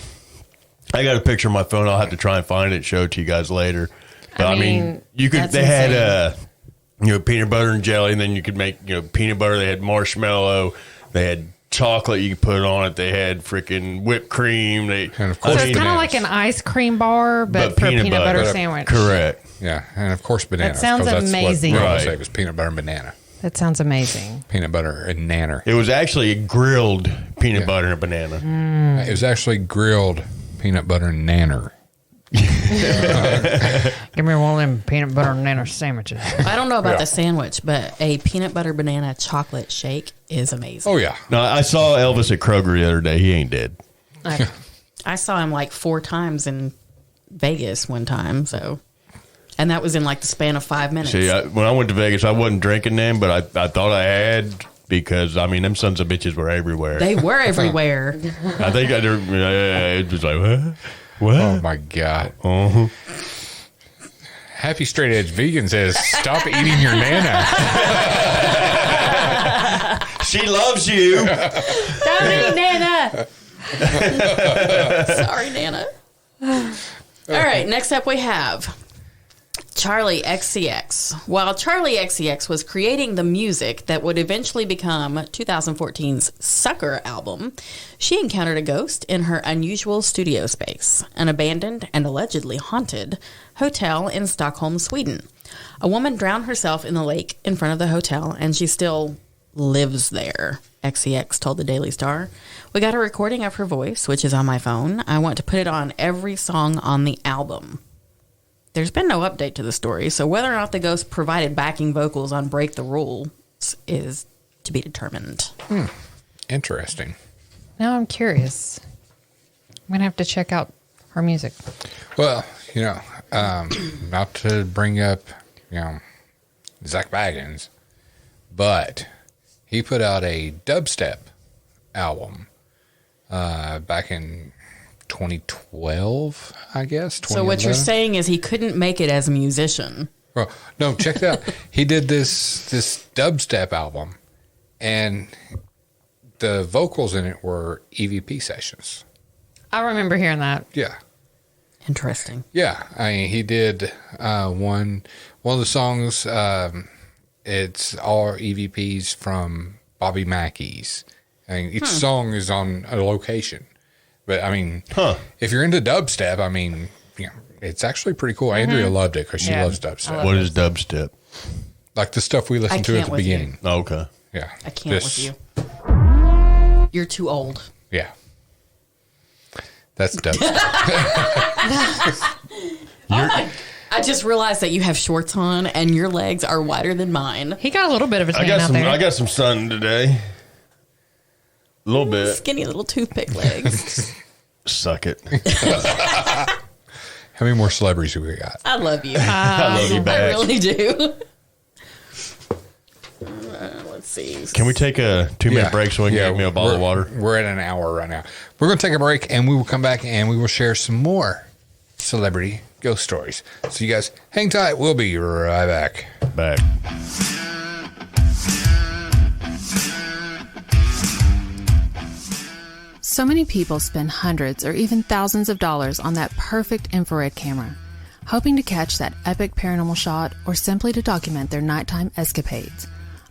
I got a picture on my phone. I'll have to try and find it and show it to you guys later. But I mean you could. that's They had insane. peanut butter and jelly, and then you could make peanut butter. They had marshmallow. They had chocolate you could put on it. They had freaking whipped cream. And of course, So it's kind of bananas. like an ice cream bar, but for a peanut butter sandwich. Correct. Yeah, and of course bananas. That sounds 'cause that's amazing. What we Right. always say was peanut butter and banana. That sounds amazing. Peanut butter and nanner. It was actually a grilled peanut butter and banana. It was actually grilled peanut butter and nanner. Give me one of them peanut butter and nanner sandwiches. I don't know about the sandwich, but a peanut butter banana chocolate shake is amazing. Oh yeah, No, I saw Elvis at Kroger the other day. He ain't dead. I saw him like 4 times in Vegas one time, and that was in like the span of 5 minutes. See, when I went to Vegas, I wasn't drinking then, but I thought I had, because I mean them sons of bitches were everywhere. They were everywhere. I think it was like what? oh my god. Uh-huh. Happy straight edge vegan says stop eating your nana. She loves you. Don't eat Nana. Sorry, Nana. All right, next up we have Charlie XCX. While Charlie XCX was creating the music that would eventually become 2014's Sucker album, she encountered a ghost in her unusual studio space, an abandoned and allegedly haunted hotel in Stockholm, Sweden. A woman drowned herself in the lake in front of the hotel, and she still lives there, XCX told the Daily Star. We got a recording of her voice, which is on my phone. I want to put it on every song on the album. There's been no update to the story, so whether or not the ghost provided backing vocals on Break the Rules is to be determined. Interesting. Now I'm curious. I'm going to have to check out her music. Well, not to bring up, Zach Baggins, but he put out a dubstep album back in 2012, I guess. So what you're saying is he couldn't make it as a musician. Well, no, check it out. He did this dubstep album, and the vocals in it were EVP sessions. I remember hearing that. Yeah. Interesting. Yeah. I mean, he did one of the songs, it's all EVPs from Bobby Mackey's. I mean, each song is on a location. But, I mean, if you're into dubstep, I mean, it's actually pretty cool. Andrea loved it because she loves dubstep. What is dubstep? Like the stuff we listened to at the beginning. Oh, okay. Yeah. I can't with you. You're too old. Yeah. That's dubstep. I just realized that you have shorts on and your legs are wider than mine. He got a little bit of a tan out there. I got some sun today. A little bit. Skinny little toothpick legs. Suck it. How many more celebrities do we got? I love you. I love you I back. really do. Let's see. Can we take a 2-minute break so we can get me a bottle of water? We're at an hour right now. We're going to take a break, and we will come back, and we will share some more celebrity ghost stories. So you guys hang tight. We'll be right back. So many people spend hundreds or even thousands of dollars on that perfect infrared camera, hoping to catch that epic paranormal shot or simply to document their nighttime escapades,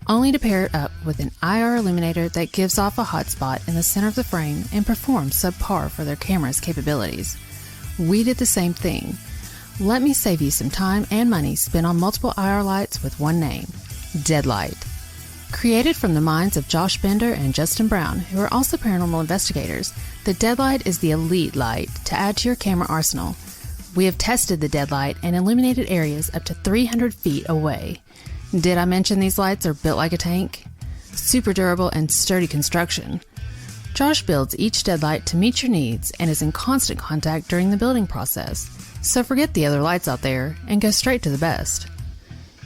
only to pair it up with an IR illuminator that gives off a hotspot in the center of the frame and performs subpar for their camera's capabilities. We did the same thing. Let me save you some time and money spent on multiple IR lights with one name, Deadlight. Created from the minds of Josh Bender and Justin Brown, who are also paranormal investigators, the Deadlight is the elite light to add to your camera arsenal. We have tested the Deadlight and illuminated areas up to 300 feet away. Did I mention these lights are built like a tank? Super durable and sturdy construction. Josh builds each Deadlight to meet your needs and is in constant contact during the building process. So forget the other lights out there and go straight to the best.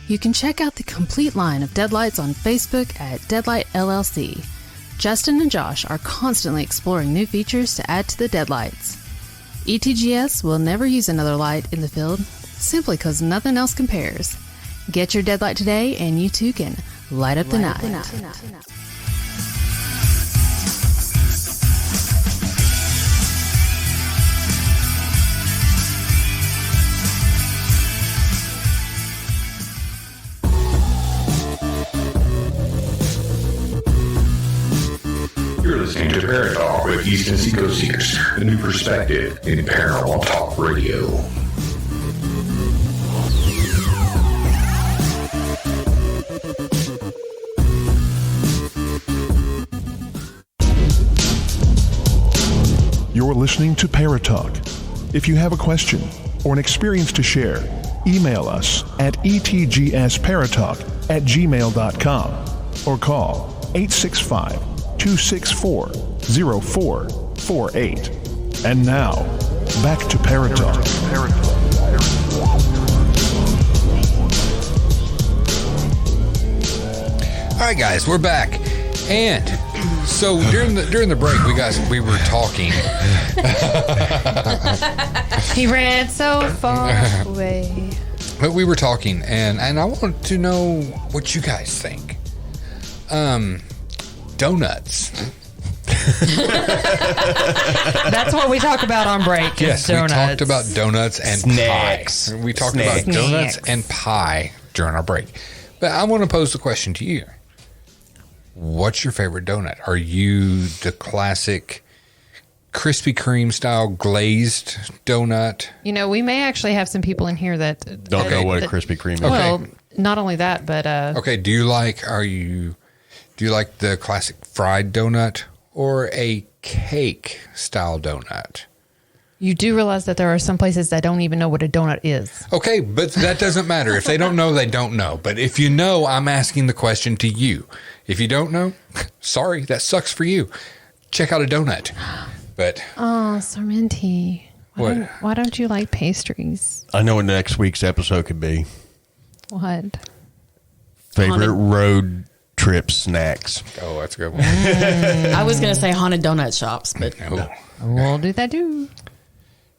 You can check out the complete line of Deadlights on Facebook at Deadlight LLC. Justin and Josh are constantly exploring new features to add to the Deadlights. ETGS will never use another light in the field, simply because nothing else compares. Get your Deadlight today and you too can light up the night. You're listening to Paranormal Talk with East Tennessee Ghost Seekers, a new perspective in paranormal talk radio. You're listening to Paratalk. If you have a question or an experience to share, email us at etgsparatalk@gmail.com or call 865-264-0448. And now, back to Paratalk. All right, guys, we're back. And so during the break, we were talking. He ran so far away. But we were talking, and I want to know what you guys think. Donuts. That's what we talk about on break. Yes, donuts. we talked about donuts and Snacks. pie. We talked Snacks. about donuts Snacks. and pie during our break. But I want to pose the question to you. What's your favorite donut? Are you the classic Krispy Kreme style glazed donut? You know, we may actually have some people in here that Don't know what a that- Krispy Kreme is. Well, not only that, but Okay, do you like the classic fried donut or a cake style donut? you do realize that there are some places that don't even know what a donut is. Okay, but that doesn't matter. If they don't know, they don't know. But if you know, I'm asking the question to you. If you don't know, sorry, that sucks for you. Check out a donut. But Oh, Sarmenti. What? Why don't you like pastries? I know what next week's episode could be. What? Favorite road trip snacks. oh, that's a good one. I was going to say haunted donut shops, but Oh. We'll do that too.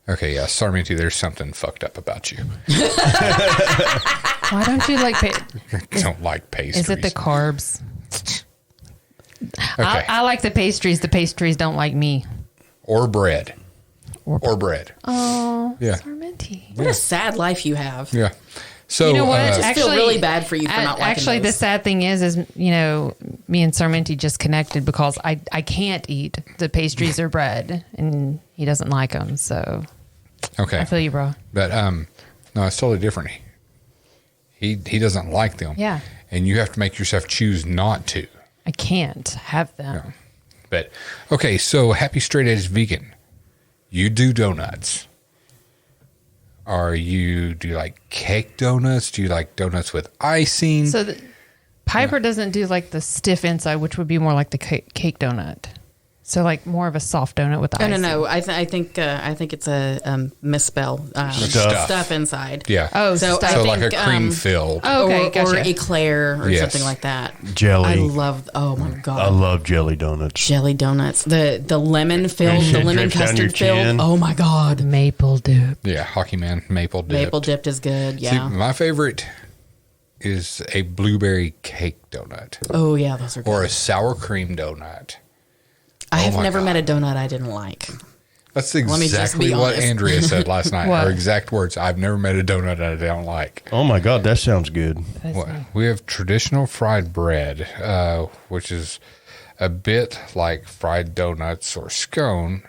Okay, yeah, Sarmenti, there's something fucked up about you. Why don't you like Don't like pastries. Is it the carbs? Okay. I like the pastries. The pastries don't like me. Or bread. Or bread. Oh, Yeah. Sarmenti. what a sad life you have. Yeah. So, You know what? I just feel really bad for you for not liking Actually, the those. sad thing is, you know, me and Sarmenti just connected because I can't eat the pastries or bread, and he doesn't like them. So okay. I feel you, bro. But no, it's totally different. He doesn't like them. Yeah. And you have to make yourself choose not to. I can't have them. But okay, so Happy Straight Edge Vegan. You do donuts. Do you like cake donuts? Do you like donuts with icing? So Piper doesn't do like the stiff inside, which would be more like the cake donut. So like more of a soft donut with the No, icing. no. I think it's a misspell. Stuff inside. yeah. Oh, So stuff. I so think, like a cream filled. Oh, okay, or gotcha. eclair or Yes. something like that. Jelly. I love. Oh my god. I love jelly donuts. jelly donuts. The lemon filled, shit the lemon drips down your custard filled. chin. Oh my god. Maple dip. Yeah, Hockey Man maple dip. Maple dipped is good. See, Yeah. my favorite is a blueberry cake donut Oh yeah, those are good. or a sour cream donut. I have my never God. met a donut I didn't like. That's me just exactly be what honest. Andrea said last night. What? Her exact words. I've never met a donut that I don't like. Oh my God, that sounds good. What? We have traditional fried bread, which is a bit like fried donuts or scone,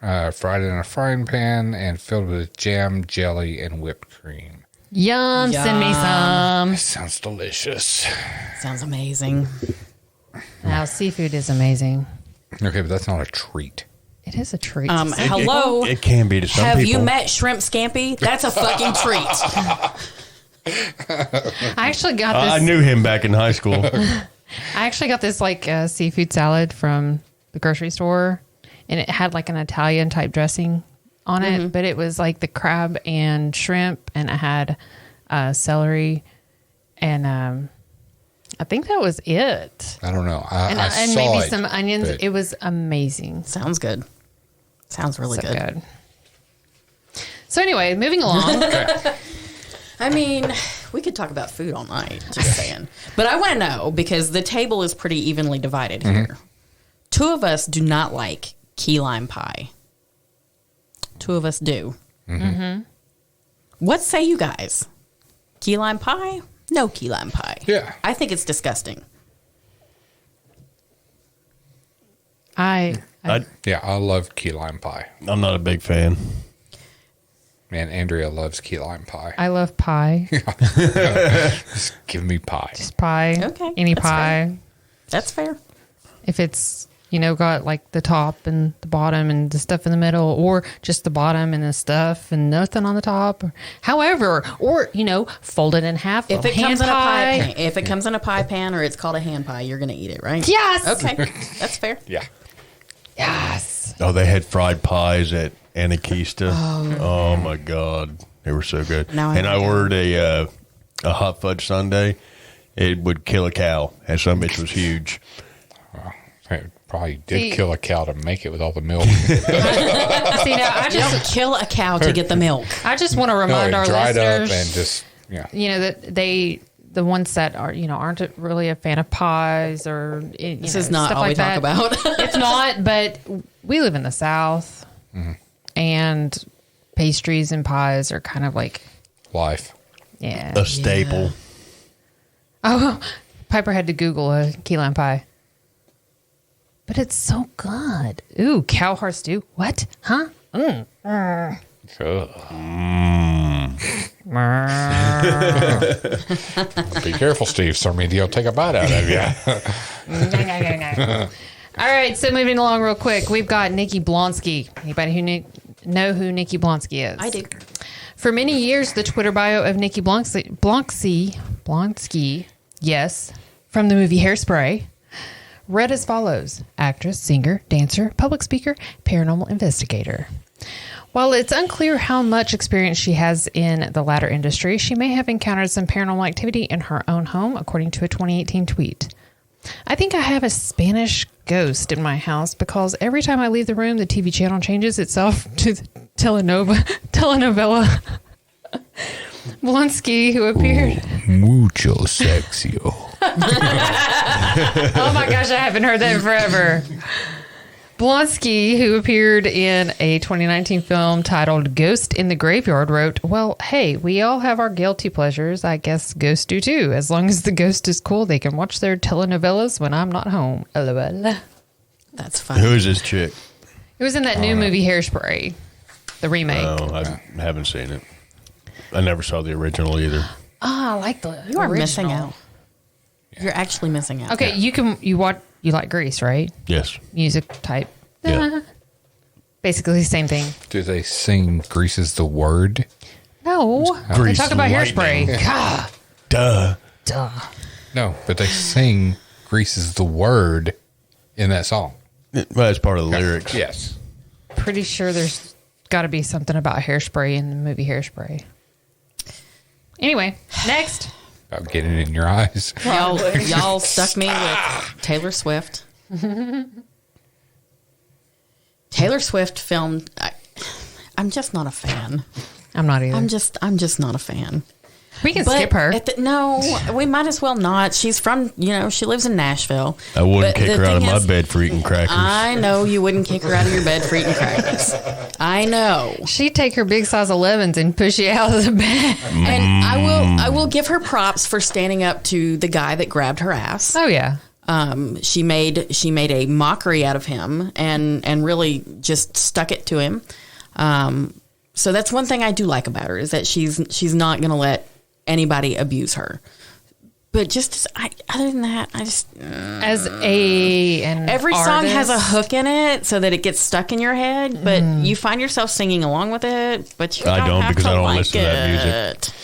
fried in a frying pan and filled with jam, jelly, and whipped cream. Yum, send me some. Sounds delicious. Sounds amazing. Now, seafood is amazing. Okay, but that's not a treat. It is a treat. Hello. It can be to some Have people. you met shrimp scampi? That's a fucking treat. I actually got this. I knew him back in high school. I actually got this like seafood salad from the grocery store, and it had like an Italian type dressing on it, but it was like the crab and shrimp, and it had celery, and I think that was it. I don't know. I And saw maybe it, some onions. but- It was amazing. Sounds good. Sounds really So good. good. So anyway, moving along. I mean, we could talk about food all night, just saying. But I want to know, because the table is pretty evenly divided here. Two of us do not like key lime pie. Two of us do. What say you guys? Key lime pie? No key lime pie. Yeah. I think it's disgusting. I Yeah, I love key lime pie. I'm not a big fan. Man, Andrea loves key lime pie. I love pie. Just give me pie. Just pie. Okay, Any that's pie. That's fair. If it's, got like the top and the bottom and the stuff in the middle, or just the bottom and the stuff and nothing on the top. However, or, fold it in half. If it hand comes in a pie pan, if it comes in a pie pan or it's called a hand pie, you're going to eat it, right? Yes. Okay, that's fair. Yeah. Yes. Oh, they had fried pies at Anarchista. Oh my God, they were so good. Now I and I know. ordered a hot fudge sundae. It would kill a cow, and some bitch was huge. It probably did See- kill a cow to make it with all the milk. See, now I You don't just, kill a cow to get the milk. I just want to No, remind it our dried up listeners, and just, yeah. that the ones that are, aren't really a fan of pies or this is not stuff all like we talk about. It's not, but we live in the South, and pastries and pies are kind of like Life. yeah, A staple. Oh, Piper had to Google a key lime pie. But it's so good. Ooh, cow heart stew. What? Huh? Be careful, Steve. Somebody will take a bite out of you. All right, so moving along real quick, we've got Nikki Blonsky. Anybody who know who Nikki Blonsky is? I do. For many years, the Twitter bio of Nikki Blonsky, yes, from the movie Hairspray, read as follows: actress, singer, dancer, public speaker, paranormal investigator. While it's unclear how much experience she has in the latter industry, she may have encountered some paranormal activity in her own home, according to a 2018 tweet. I think I have a Spanish ghost in my house because every time I leave the room, the TV channel changes itself to the telenovela. Blonsky, who appeared... Mucho sexio. Oh my gosh, I haven't heard that in forever. Blonsky, who appeared in a 2019 film titled Ghost in the Graveyard, wrote, well, hey, we all have our guilty pleasures. I guess ghosts do too. As long as the ghost is cool, they can watch their telenovelas when I'm not home. LOL. That's funny. Who is this chick? It was in that new movie Hairspray, the remake. Oh, I haven't seen it. I never saw the original either. I like the You are original. missing out. You're actually missing out. Okay, you like Grease, right? Yes. Music type. Yeah. Basically the same thing. Do they sing Grease is the word? No. They Grease talk about lightning. Hairspray. God. Duh. No, but they sing Grease is the word in that song. Well, that's part of the lyrics. Yes. Pretty sure there's got to be something about Hairspray in the movie Hairspray. Anyway, next. About getting it in your eyes. Y'all stuck me with Taylor Swift. Taylor Swift filmed. I'm just not a fan. I'm not either. I'm just not a fan. We can skip her. No, we might as well not. She's from, she lives in Nashville. I wouldn't But kick the her out of thing my is, bed for eating crackers. I know you wouldn't kick her out of your bed for eating crackers. I know. She'd take her big size 11s and push you out of the bed. And I will give her props for standing up to the guy that grabbed her ass. Oh, yeah. She made a mockery out of him and really just stuck it to him. So that's one thing I do like about her is that she's not going to let anybody abuse her. But other than that, I just As an every artist, song has a hook in it so that it gets stuck in your head, but you find yourself singing along with it. But I don't have because to I don't like listen to that music.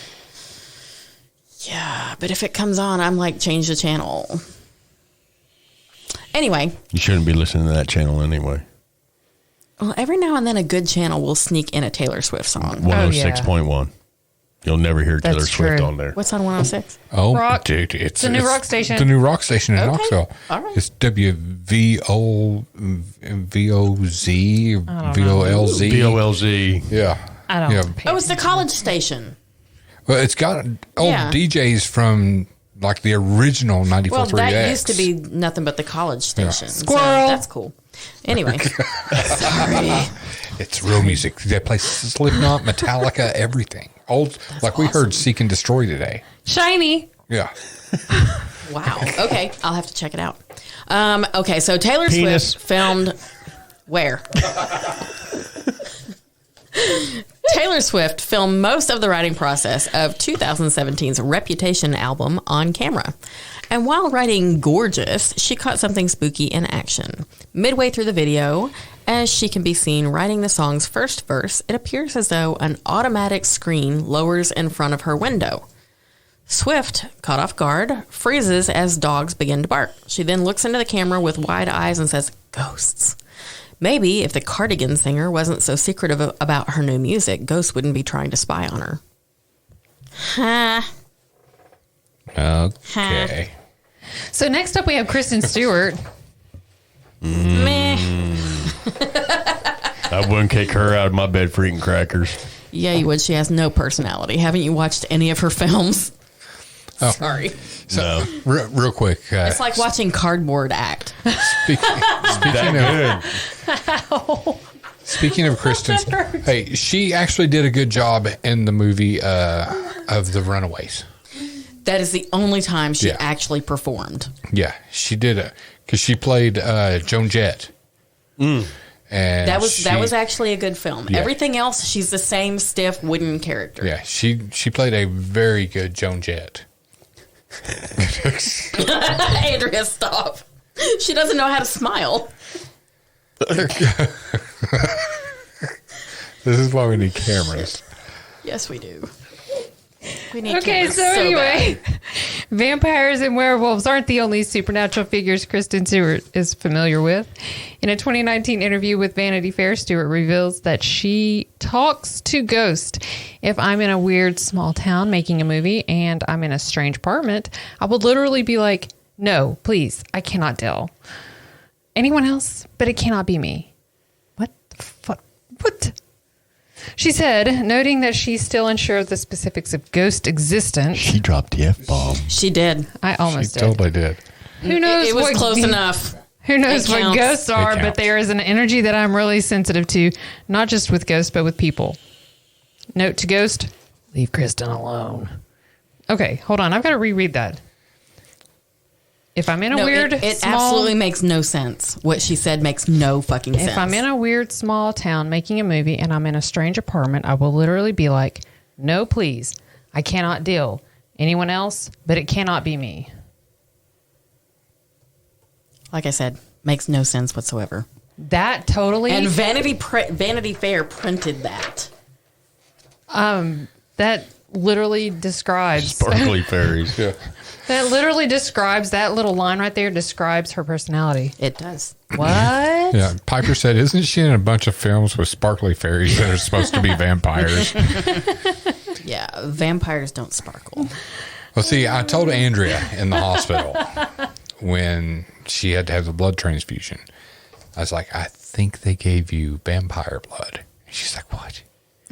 Yeah, but if it comes on, I'm like, change the channel. Anyway, You shouldn't be listening to that channel anyway. well, every now and then a good channel will sneak in a Taylor Swift song. 106.1. You'll never hear Taylor That's Swift true. on there. What's on 106? Oh, Rock. dude, it's The new rock station. The new rock station in Okay. Knoxville. All right. It's WVOZ, VOLZ. BOLZ. Yeah. I don't Yeah. pay Oh, it's the college station. Well, it's got old Yeah. DJs from like the original 94.3X. Well, that used to be nothing but the college station. So Squirrel. that's cool. Anyway. Sorry. It's real music. They play Slipknot, Metallica, everything. Old, like we heard Seek and Destroy today. Shiny. Yeah. Wow. Okay. I'll have to check it out. Okay. So Taylor Penis. Swift filmed where? Taylor Swift filmed most of the writing process of 2017's Reputation album on camera. And while writing Gorgeous, she caught something spooky in action. Midway through the video, as she can be seen writing the song's first verse, it appears as though an automatic screen lowers in front of her window. Swift, caught off guard, freezes as dogs begin to bark. She then looks into the camera with wide eyes and says, "Ghosts." Maybe if the Cardigan singer wasn't so secretive about her new music, ghosts wouldn't be trying to spy on her. Okay. So next up we have Kristen Stewart. Meh. I wouldn't kick her out of my bed for eating crackers. Yeah, you would. She has no personality. Haven't you watched any of her films? Sorry. So, real quick. It's like watching cardboard act. Speaking of Kristen, hey, she actually did a good job in the movie of The Runaways. That is the only time she actually performed. Yeah, she did it because she played Joan Jett. And that was actually a good film. Yeah. Everything else, she's the same stiff wooden character. Yeah, she played a very good Joan Jett. Andrea, stop. She doesn't know how to smile. This is why we need cameras. Yes, we do. We need Okay, cameras so anyway, bad. vampires and werewolves aren't the only supernatural figures Kristen Stewart is familiar with. In a 2019 interview with Vanity Fair, Stewart reveals that she talks to ghosts. If I'm in a weird small town making a movie and I'm in a strange apartment, I would literally be like, no, please, I cannot deal. Anyone else, but it cannot be me. What the fuck? What? She said, noting that she's still unsure of the specifics of ghost existence. She dropped the F-bomb. She did. I almost She totally did. Who knows? It was what, close enough. Who knows It what counts. ghosts are, It but counts. there is an energy that I'm really sensitive to, not just with ghosts, but with people. Note to ghost, leave Kristen alone. Okay, hold on. I've got to reread that. If I'm in a weird it small... absolutely makes no sense. What she said makes no fucking sense. If I'm in a weird small town making a movie and I'm in a strange apartment, I will literally be like, no, please. I cannot deal. Anyone else, but it cannot be me. Like I said, makes no sense whatsoever. That totally... And Vanity Fair printed that. That literally describes... Sparkly fairies. Yeah. That literally describes, that little line right there describes her personality. It does. What? Yeah, Piper said, isn't she in a bunch of films with sparkly fairies that are supposed to be vampires? Yeah, vampires don't sparkle. Well, see, I told Andrea in the hospital when she had to have the blood transfusion, I was like, I think they gave you vampire blood. And she's like, what?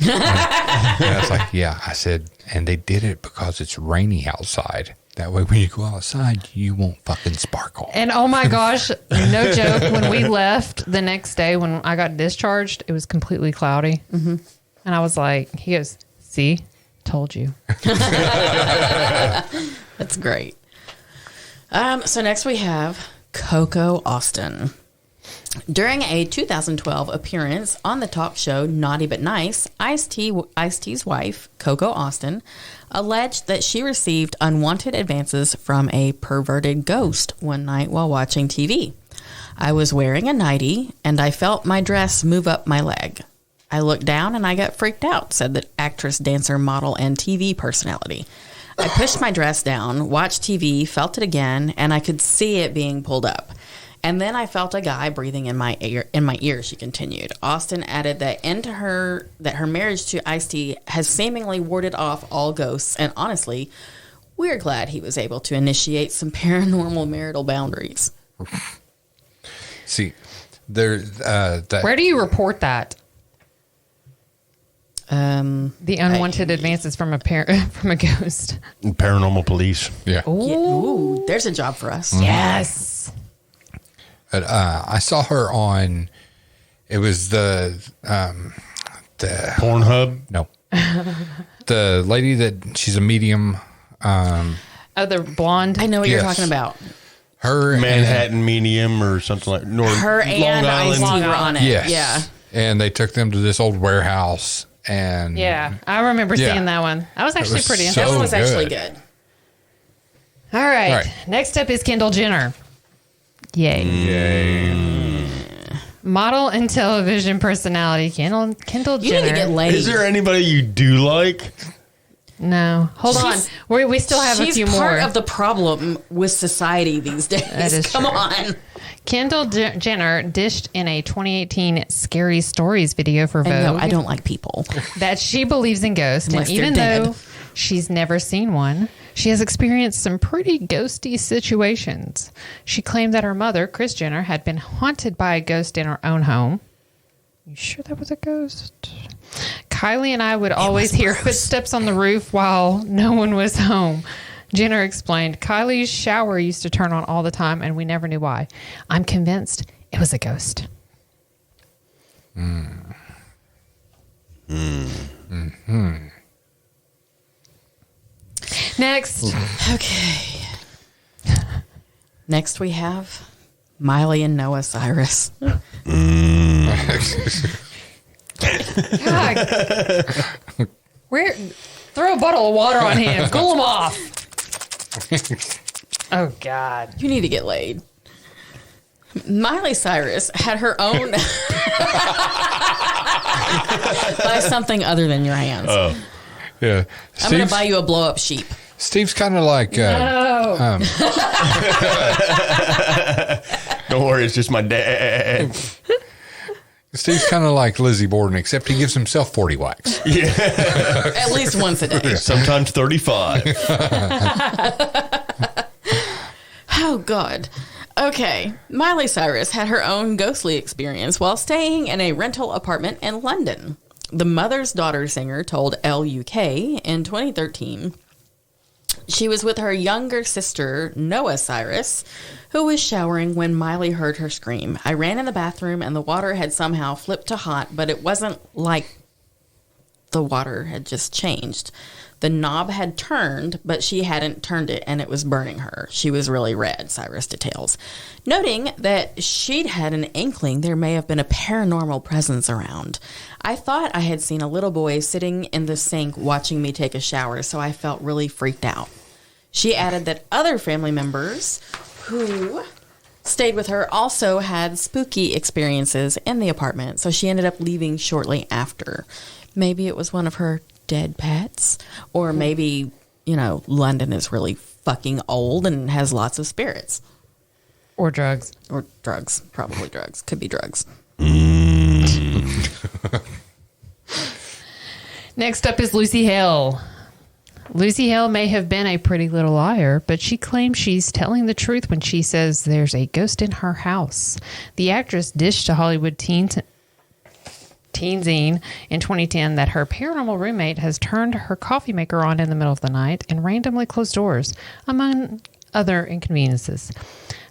And I was like, yeah. I said, and they did it because it's rainy outside. That way, when you go outside, you won't fucking sparkle. And oh my gosh, no joke, when we left the next day when I got discharged, it was completely cloudy. Mm-hmm. And I was like, he goes, see, told you. That's great. So next we have Coco Austin. During a 2012 appearance on the talk show Naughty But Nice, Ice-T's wife, Coco Austin, alleged that she received unwanted advances from a perverted ghost one night while watching TV. I was wearing a nightie, and I felt my dress move up my leg. I looked down and I got freaked out, said the actress, dancer, model, and TV personality. I pushed my dress down, watched TV, felt it again, and I could see it being pulled up. And then I felt a guy breathing in my ear, she continued. Austin added that her marriage to Ice-T has seemingly warded off all ghosts, and honestly, we're glad he was able to initiate some paranormal marital boundaries. See, there. Where do you report that? The unwanted I- advances from a from a ghost. Paranormal police. Yeah. Ooh, there's a job for us. Yes. I saw her on. It was the Pornhub. No, the lady that she's a medium. Oh, the blonde. I know what you're Yes. talking about. Her Manhattan Medium or something like North. Her and Ice-T were on it. Yes. Yeah. And they took them to this old warehouse, and Yeah, I remember Yeah. seeing that one. That was actually was pretty so That one interesting. was actually good. good. All right. All right. Next up is Kendall Jenner. Yay. Model and television personality Kendall You Jenner. need to get laid. Is there anybody you do like? No, hold on. She's- We still have a She's few part more. of the problem with society these days. That is Come true. on. Kendall Jenner dished in a 2018 Scary Stories video for Vogue And no, I don't like people. that she believes in ghosts, Unless and even they're dead. though she's never seen one, she has experienced some pretty ghosty situations. She claimed that her mother, Kris Jenner, had been haunted by a ghost in her own home. You sure that was a ghost? Kylie and I would always hear footsteps on the roof while no one was home. Jenner explained, Kylie's shower used to turn on all the time, and we never knew why. I'm convinced it was a ghost. Next. Okay. Next we have Miley and Noah Cyrus. God. Throw a bottle of water on him. Cool him off. Oh, God. You need to get laid. Miley Cyrus had her own... Buy something other than your hands. Oh. Yeah. I'm going to buy you a blow-up sheep. Steve's kind of like... No. Don't worry, it's just my dad. Steve's kind of like Lizzie Borden, except he gives himself 40 whacks. Yeah. At least once a day. Sometimes 35. Oh, God. Okay. Miley Cyrus had her own ghostly experience while staying in a rental apartment in London. The mother's daughter singer told LUK in 2013 she was with her younger sister, Noah Cyrus, who was showering when Miley heard her scream. I ran in the bathroom and the water had somehow flipped to hot, but it wasn't like the water had just changed. The knob had turned, but she hadn't turned it, and it was burning her. She was really red, Cyrus details, noting that she'd had an inkling there may have been a paranormal presence around. I thought I had seen a little boy sitting in the sink watching me take a shower, so I felt really freaked out. She added that other family members who stayed with her also had spooky experiences in the apartment, so she ended up leaving shortly after. Maybe it was one of her dead pets, or maybe, you know, London is really fucking old and has lots of spirits. Or drugs. Or drugs. Probably drugs. Could be drugs. Next up is Lucy Hale. Lucy Hale may have been a pretty little liar, but she claims she's telling the truth when she says there's a ghost in her house. The actress dished to Hollywood Teenzine in 2010 that her paranormal roommate has turned her coffee maker on in the middle of the night and randomly closed doors, among other inconveniences.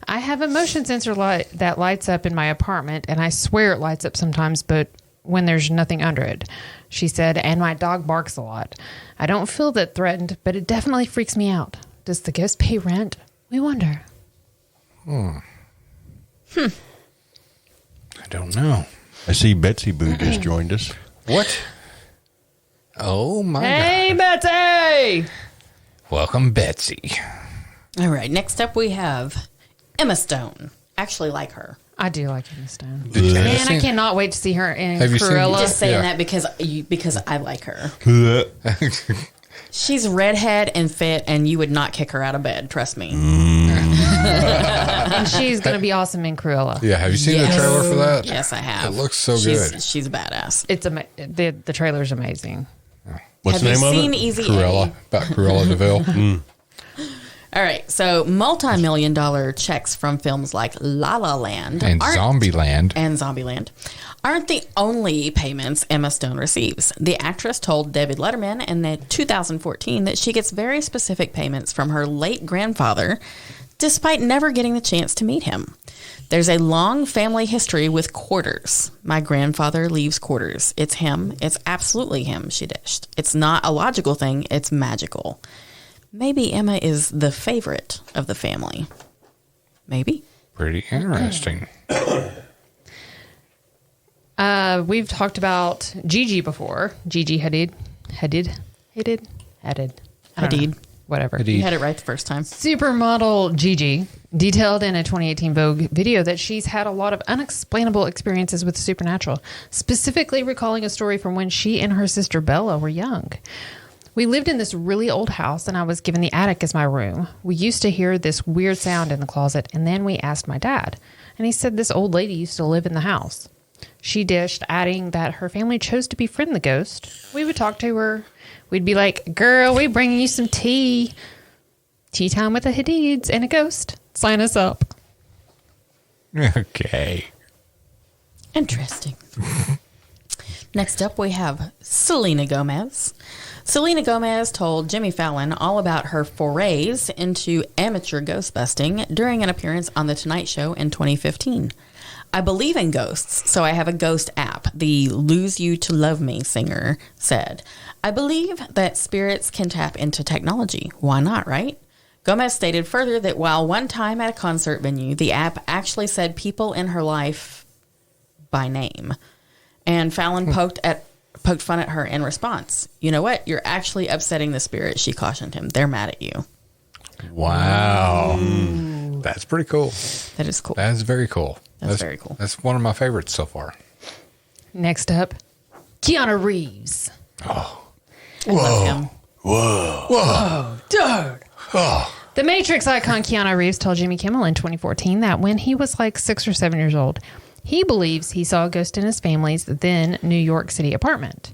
I have a motion sensor light that lights up in my apartment, and I swear it lights up sometimes, but when there's nothing under it, she said, and my dog barks a lot. I don't feel that threatened, but it definitely freaks me out. Does the ghost pay rent? We wonder. I don't know. I see Betsy Boo just joined us. What? Oh, my Hey, God. Betsy! Welcome, Betsy. All right. Next up, we have Emma Stone. Actually like her. I do like Emma Stone. Did you ever And I see- cannot wait to see her in Have you seen- Cruella. Just saying Yeah. that because I like her. She's redhead and fit, and you would not kick her out of bed. Trust me. And she's going to be awesome in Cruella. Yeah, have you seen Yes. the trailer for that? Yes, I have. It looks so she's, good. She's a badass. It's the trailer's amazing. What's Have the name you of seen it? Easy Cruella. Eddie? About Cruella DeVille. All right, so multi-million-dollar checks from films like La La Land And Zombieland. and Zombieland aren't the only payments Emma Stone receives. The actress told David Letterman in 2014 that she gets very specific payments from her late grandfather, despite never getting the chance to meet him. There's a long family history with quarters. My grandfather leaves quarters. It's him. It's absolutely him, she dished. It's not a logical thing. It's magical. Maybe Emma is the favorite of the family. Maybe. Pretty interesting. We've talked about Gigi before. Gigi Hadid. I don't Hadid. know. Whatever. Hadid. You had it right the first time. Supermodel Gigi detailed in a 2018 Vogue video that she's had a lot of unexplainable experiences with the supernatural, specifically recalling a story from when she and her sister Bella were young. We lived in this really old house, and I was given the attic as my room. We used to hear this weird sound in the closet, and then we asked my dad, and he said this old lady used to live in the house. She dished, adding that her family chose to befriend the ghost. We would talk to her. We'd be like, girl, we bringing you some tea. Tea time with the Hadids and a ghost. Sign us up. Okay. Interesting. Next up, we have Selena Gomez. Selena Gomez told Jimmy Fallon all about her forays into amateur ghost busting during an appearance on The Tonight Show in 2015. I believe in ghosts, so I have a ghost app, the Lose You to Love Me singer said. I believe that spirits can tap into technology. Why not, right? Gomez stated further that while one time at a concert venue, the app actually said people in her life by name. And Fallon poked fun at her in response. You know what? You're actually upsetting the spirit, she cautioned him. They're mad at you. Wow. That's pretty cool. That is cool. That's very cool. That's very cool. That's one of my favorites so far. Next up, Keanu Reeves. Oh. I love him. Whoa. Dude. Oh. The Matrix icon Keanu Reeves told Jimmy Kimmel in 2014 that when he was like 6 or 7 years old, he believes he saw a ghost in his family's then New York City apartment.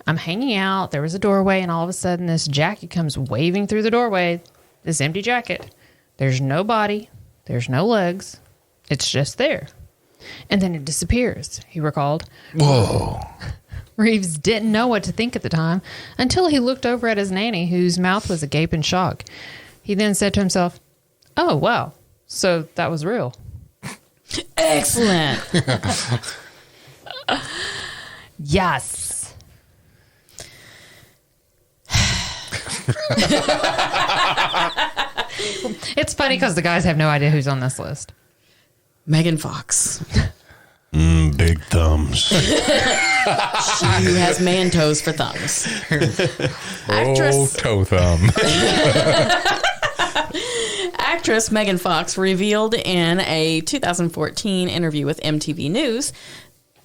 I'm hanging out. There was a doorway, and all of a sudden, this jacket comes waving through the doorway. This empty jacket. There's no body. There's no legs. It's just there. And then it disappears, he recalled. Whoa. Reeves didn't know what to think at the time until he looked over at his nanny, whose mouth was agape in shock. He then said to himself, oh, wow. So that was real. Excellent. Yes. It's funny because the guys have no idea who's on this list. Megan Fox. Big thumbs. She has man toes for thumbs. Toe thumb. Actress Megan Fox revealed in a 2014 interview with MTV News.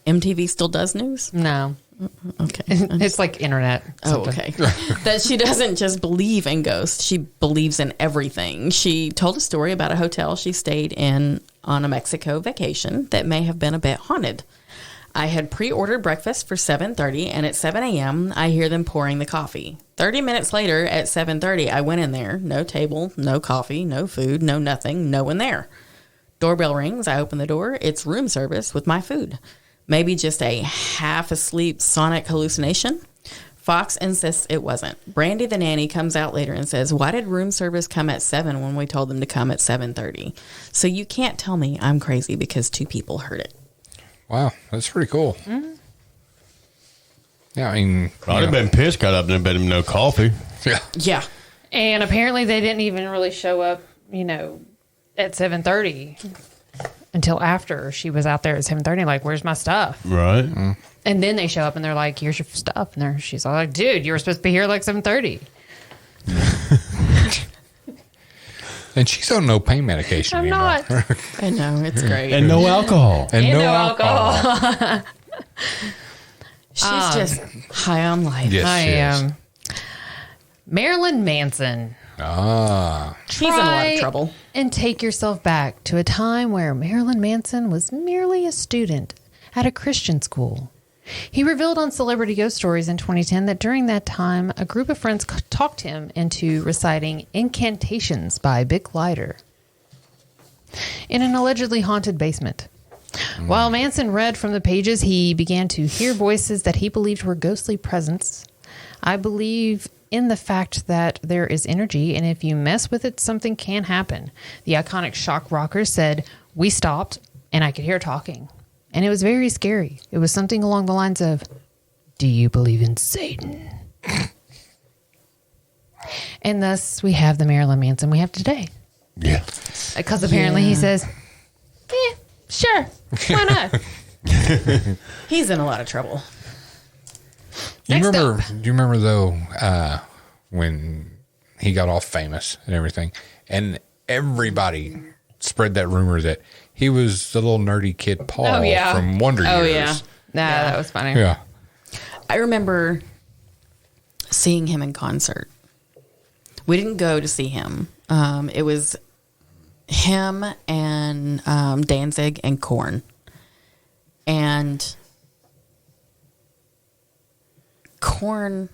MTV still does news? No. Okay. It's like internet. Oh, okay. That she doesn't just believe in ghosts. She believes in everything. She told a story about a hotel she stayed in on a Mexico vacation that may have been a bit haunted. I had pre-ordered breakfast for 7:30, and at 7 a.m., I hear them pouring the coffee. 30 minutes later, at 7:30, I went in there. No table, no coffee, no food, no nothing, no one there. Doorbell rings. I open the door. It's room service with my food. Maybe just a half-asleep sonic hallucination? Fox insists it wasn't. Brandy the nanny comes out later and says, why did room service come at 7 when we told them to come at 7:30? So you can't tell me I'm crazy because 2 people heard it. Wow, that's pretty cool. Mm-hmm. Yeah, I mean, I'd have been pissed, got up and been no coffee. Yeah. Yeah. And apparently they didn't even really show up, at 7:30 until after she was out there at 7:30. Like, where's my stuff? Right. And then they show up and they're like, here's your stuff. And she's all like, dude, you were supposed to be here at like 7:30. And she's on no pain medication I'm anymore. not. I know. It's great. And no alcohol. And no alcohol. She's just high on life. Yes, I she is. am. Marilyn Manson. Ah. She's in a lot of trouble. And take yourself back to a time where Marilyn Manson was merely a student at a Christian school. He revealed on Celebrity Ghost Stories in 2010 that during that time, a group of friends talked him into reciting incantations by Bic Lighter in an allegedly haunted basement. While Manson read from the pages, he began to hear voices that he believed were ghostly presence. I believe in the fact that there is energy, and if you mess with it, something can happen. The iconic shock rocker said, we stopped, and I could hear talking. And it was very scary. It was something along the lines of, do you believe in Satan? And thus, we have the Marilyn Manson we have today. Yeah. Because apparently he says, sure, why not? He's in a lot of trouble. Do Next you remember though, when he got all famous and everything, and everybody spread that rumor that he was the little nerdy kid Paul from Wonder Years. Oh, yeah. That was funny. Yeah. I remember seeing him in concert. We didn't go to see him. It was him and Danzig and Korn. And Korn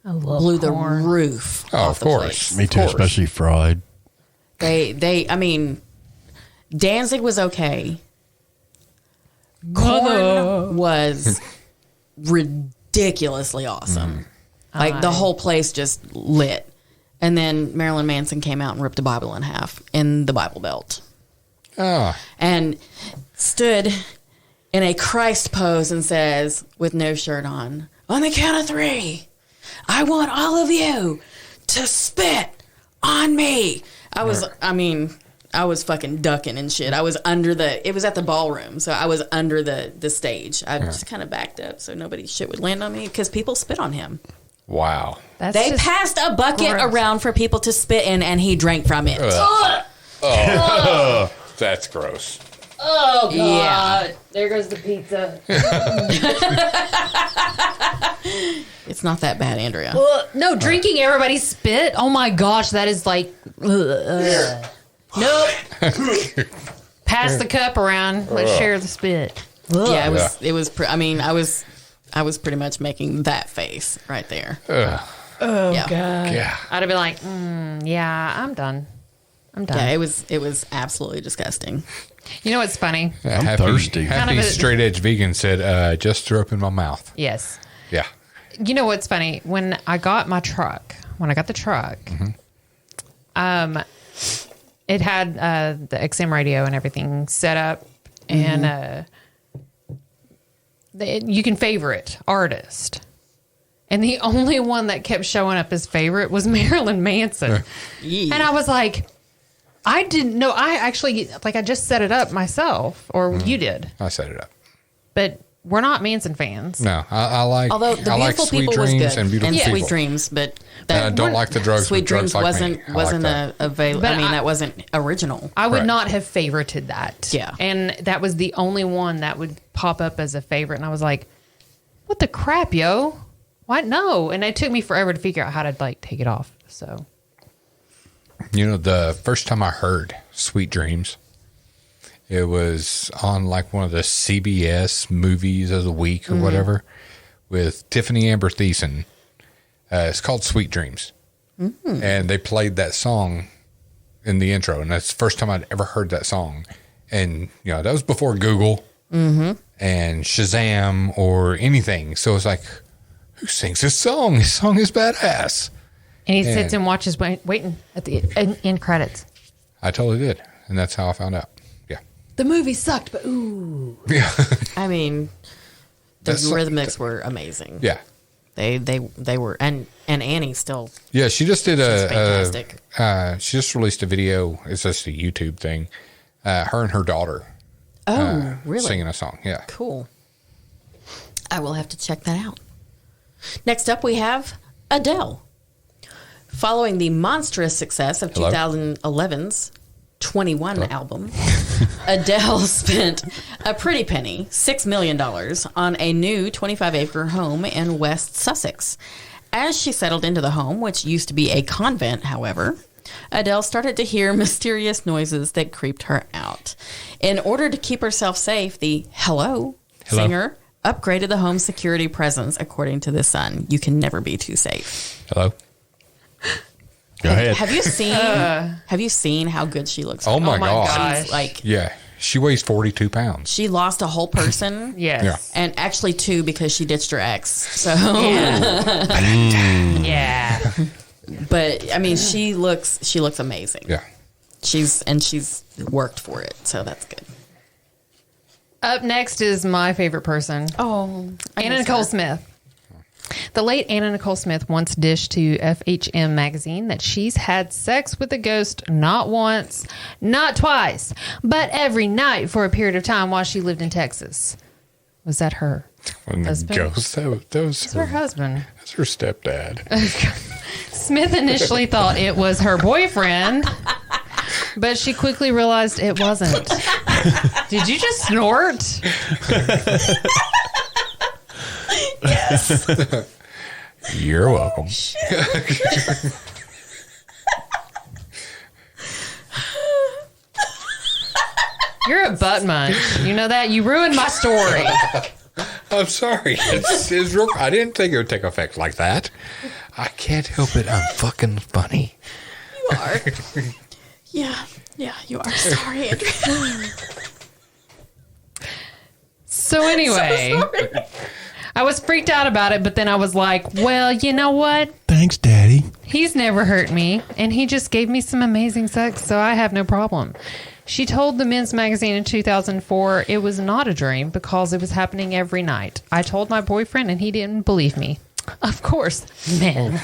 blew the roof off the place. Me too, especially Fried. I mean, Danzig was okay. Korn was ridiculously awesome. Like the whole place just lit. And then Marilyn Manson came out and ripped the Bible in half in the Bible Belt. Oh. And stood in a Christ pose and says, with no shirt on the count of 3, I want all of you to spit on me. I was fucking ducking and shit. I was it was at the ballroom, so I was under the stage. I just kind of backed up so nobody shit would land on me because people spit on him. Wow. They passed a bucket around for people to spit in, and he drank from it. That's gross. Oh, God. Yeah. There goes the pizza. It's not that bad, Andrea. No, drinking everybody's spit. Oh, my gosh. That is like... Nope. Pass the cup around. Let's share the spit. Yeah, I was pretty much making that face right there. Oh, Yeah. God. Yeah. I'd have been like, yeah, I'm done. Yeah, it was absolutely disgusting. You know what's funny? I'm thirsty. Happy Kind of a- straight edge vegan said, just threw up in my mouth. Yes. Yeah. You know what's funny? When I got the truck, it had the XM radio and everything set up, and you can favorite artist. And the only one that kept showing up as favorite was Marilyn Manson. And I was like, I didn't know. I actually, I just set it up myself, or you did. I set it up. But we're not Manson fans. No, I like. Although the I like Beautiful Sweet People was Dreams good, and Beautiful People. Sweet Dreams, but I don't like the drugs. Sweet with drugs Dreams like me. wasn't that. available. But that wasn't original. I would Right. not have favorited that. Yeah. And that was the only one that would pop up as a favorite. And I was like, what the crap, yo? Why? No. And it took me forever to figure out how to take it off. So. You know, the first time I heard Sweet Dreams, it was on one of the CBS movies of the week or whatever with Tiffany Amber Thiessen. It's called Sweet Dreams. And they played that song in the intro. And that's the first time I'd ever heard that song. And, that was before Google and Shazam or anything. So it's like, who sings this song? This song is badass. And he sits and watches waiting at the end credits. I totally did. And that's how I found out. Yeah. The movie sucked, but ooh. Yeah. I mean, the That's- rhythmics were amazing. Yeah. They were, and Annie still. Yeah, she just did fantastic. she just released a video. It's just a YouTube thing. Her and her daughter. Oh, really? Singing a song. Yeah. Cool. I will have to check that out. Next up, we have Adele. Following the monstrous success of 2011's 21 album, Adele spent a pretty penny, $6 million, on a new 25-acre home in West Sussex. As she settled into the home, which used to be a convent, however, Adele started to hear mysterious noises that creeped her out. In order to keep herself safe, the Hello singer upgraded the home's security presence, according to The Sun. You can never be too safe. Hello. Go ahead. Have you seen how good she looks? Oh my God. She's Yeah. She weighs 42 pounds. she lost a whole person. Yes. Yeah. And actually 2 because she ditched her ex. So, Yeah. but I mean, she looks amazing. Yeah. She's worked for it, so that's good. Up next is my favorite person. Oh, Anna Nicole Smith. The late Anna Nicole Smith once dished to FHM magazine that she's had sex with a ghost not once, not twice, but every night for a period of time while she lived in Texas. Was that her husband? Ghost. That was It's her husband. That's her stepdad. Smith initially thought it was her boyfriend, but she quickly realized it wasn't. Did you just snort? Yes. You're welcome. You're a butt munch. You know that? You ruined my story. I'm sorry. It's real. I didn't think it would take effect like that. I can't help it. I'm fucking funny. You are. Yeah, you are. Sorry, Andrea. So anyway, I I was freaked out about it, but then I was like, well, you know what? Thanks, Daddy. He's never hurt me, and he just gave me some amazing sex, so I have no problem. She told the Men's Magazine in 2004 it was not a dream because it was happening every night. I told my boyfriend, and he didn't believe me. Of course, men.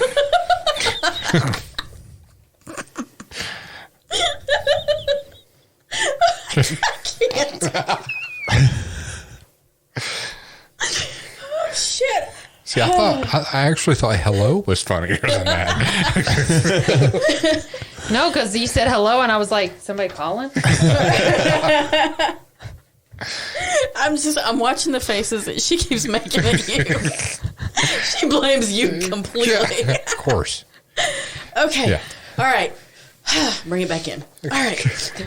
I can't. Oh, shit. See, I actually thought hello was funnier than that. No, because you said hello, and I was like, somebody calling? I'm watching the faces that she keeps making at you. She blames you completely. Yeah, of course. Okay. Yeah. All right. Bring it back in. All right.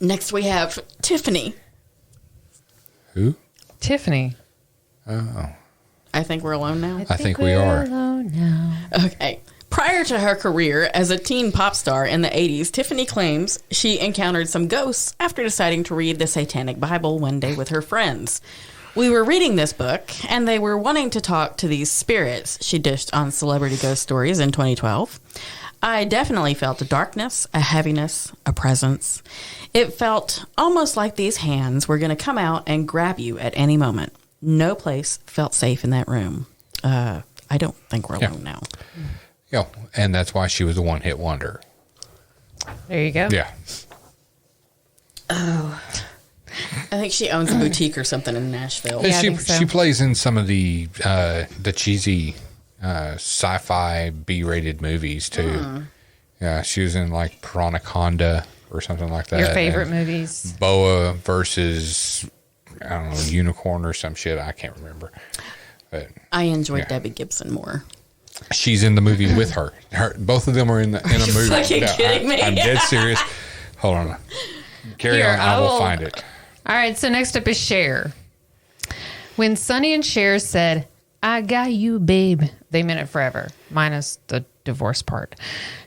Next we have Tiffany. Who? Tiffany. Oh. I think we're alone now. I think we are. Alone now. Okay. Prior to her career as a teen pop star in the 80s, Tiffany claims she encountered some ghosts after deciding to read the Satanic Bible one day with her friends. We were reading this book, and they were wanting to talk to these spirits, she dished on Celebrity Ghost Stories in 2012. I definitely felt a darkness, a heaviness, a presence. It felt almost like these hands were going to come out and grab you at any moment. No place felt safe in that room. I don't think we're alone now. Yeah, and that's why she was a one-hit wonder. There you go. Yeah. Oh. I think she owns a boutique or something in Nashville. Yeah, I think so. She plays in some of the cheesy sci-fi B-rated movies too. Yeah, she was in like Piranaconda or something like that. Your favorite and movies? Boa versus, I don't know, Unicorn or some shit. I can't remember. But I enjoyed Debbie Gibson more. she's in the movie with her. Both of them are in a movie. Fucking kidding me? I'm dead serious. Hold on. Carry on. I will find it. All right, so next up is Cher. When Sonny and Cher said, "I got you, babe," they meant it forever, minus the divorce part.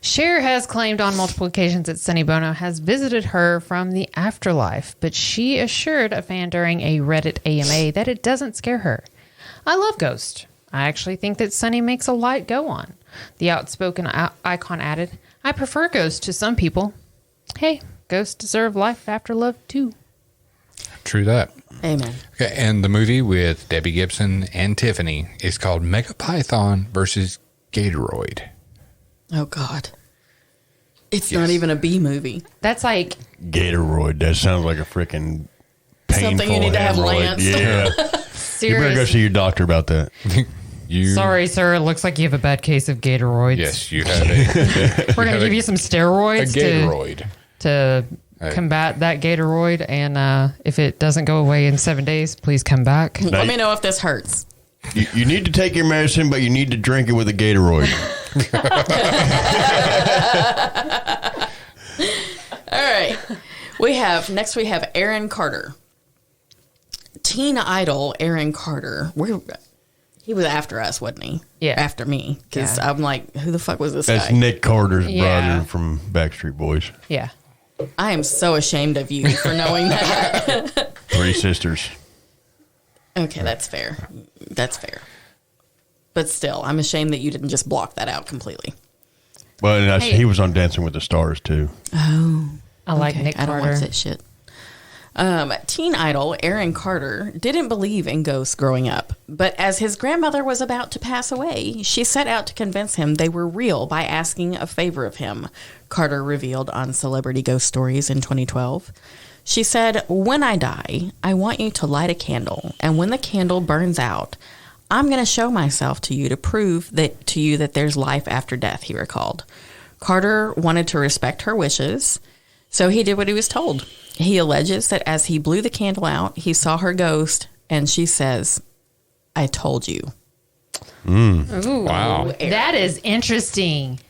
Cher has claimed on multiple occasions that Sonny Bono has visited her from the afterlife, but she assured a fan during a Reddit AMA that it doesn't scare her. "I love ghosts. I actually think that Sonny makes a light go on." The outspoken icon added, "I prefer ghosts to some people. Hey, ghosts deserve life after love too." True that. Amen. Okay, and the movie with Debbie Gibson and Tiffany is called Mega Python versus Gatoroid. Oh, God. It's not even a B movie. That's like... Gatoroid. That sounds like a freaking painful something you need to have hemorrhoid. Lance. Yeah. You better go see your doctor about that. Sorry, sir. It looks like you have a bad case of Gatoroids. Yes, you have it. We're going to give you some steroids a Gatoroid. to combat that Gatoroid. And if it doesn't go away in 7 days, please come back. Let me know if this hurts. You need to take your medicine, but you need to drink it with a Gatoroid. All right. Next we have Aaron Carter. Teen idol Aaron Carter. He was after us, wasn't he? Yeah. After me. Because I'm like, who the fuck was this That's guy? Nick Carter's Yeah. brother from Backstreet Boys. Yeah. I am so ashamed of you for knowing that. 3 sisters. Okay, that's fair. That's fair. But still, I'm ashamed that you didn't just block that out completely. Well, he was on Dancing with the Stars, too. Oh. I like Okay, Nick I Carter. don't watch that shit. Teen idol Aaron Carter didn't believe in ghosts growing up, but as his grandmother was about to pass away, she set out to convince him they were real by asking a favor of him, Carter revealed on Celebrity Ghost Stories in 2012. She said, "When I die, I want you to light a candle, and when the candle burns out, I'm going to show myself to you to prove to you that there's life after death," he recalled. Carter wanted to respect her wishes, so he did what he was told. He alleges that as he blew the candle out, he saw her ghost, and she says, "I told you." Ooh, Wow. That is interesting.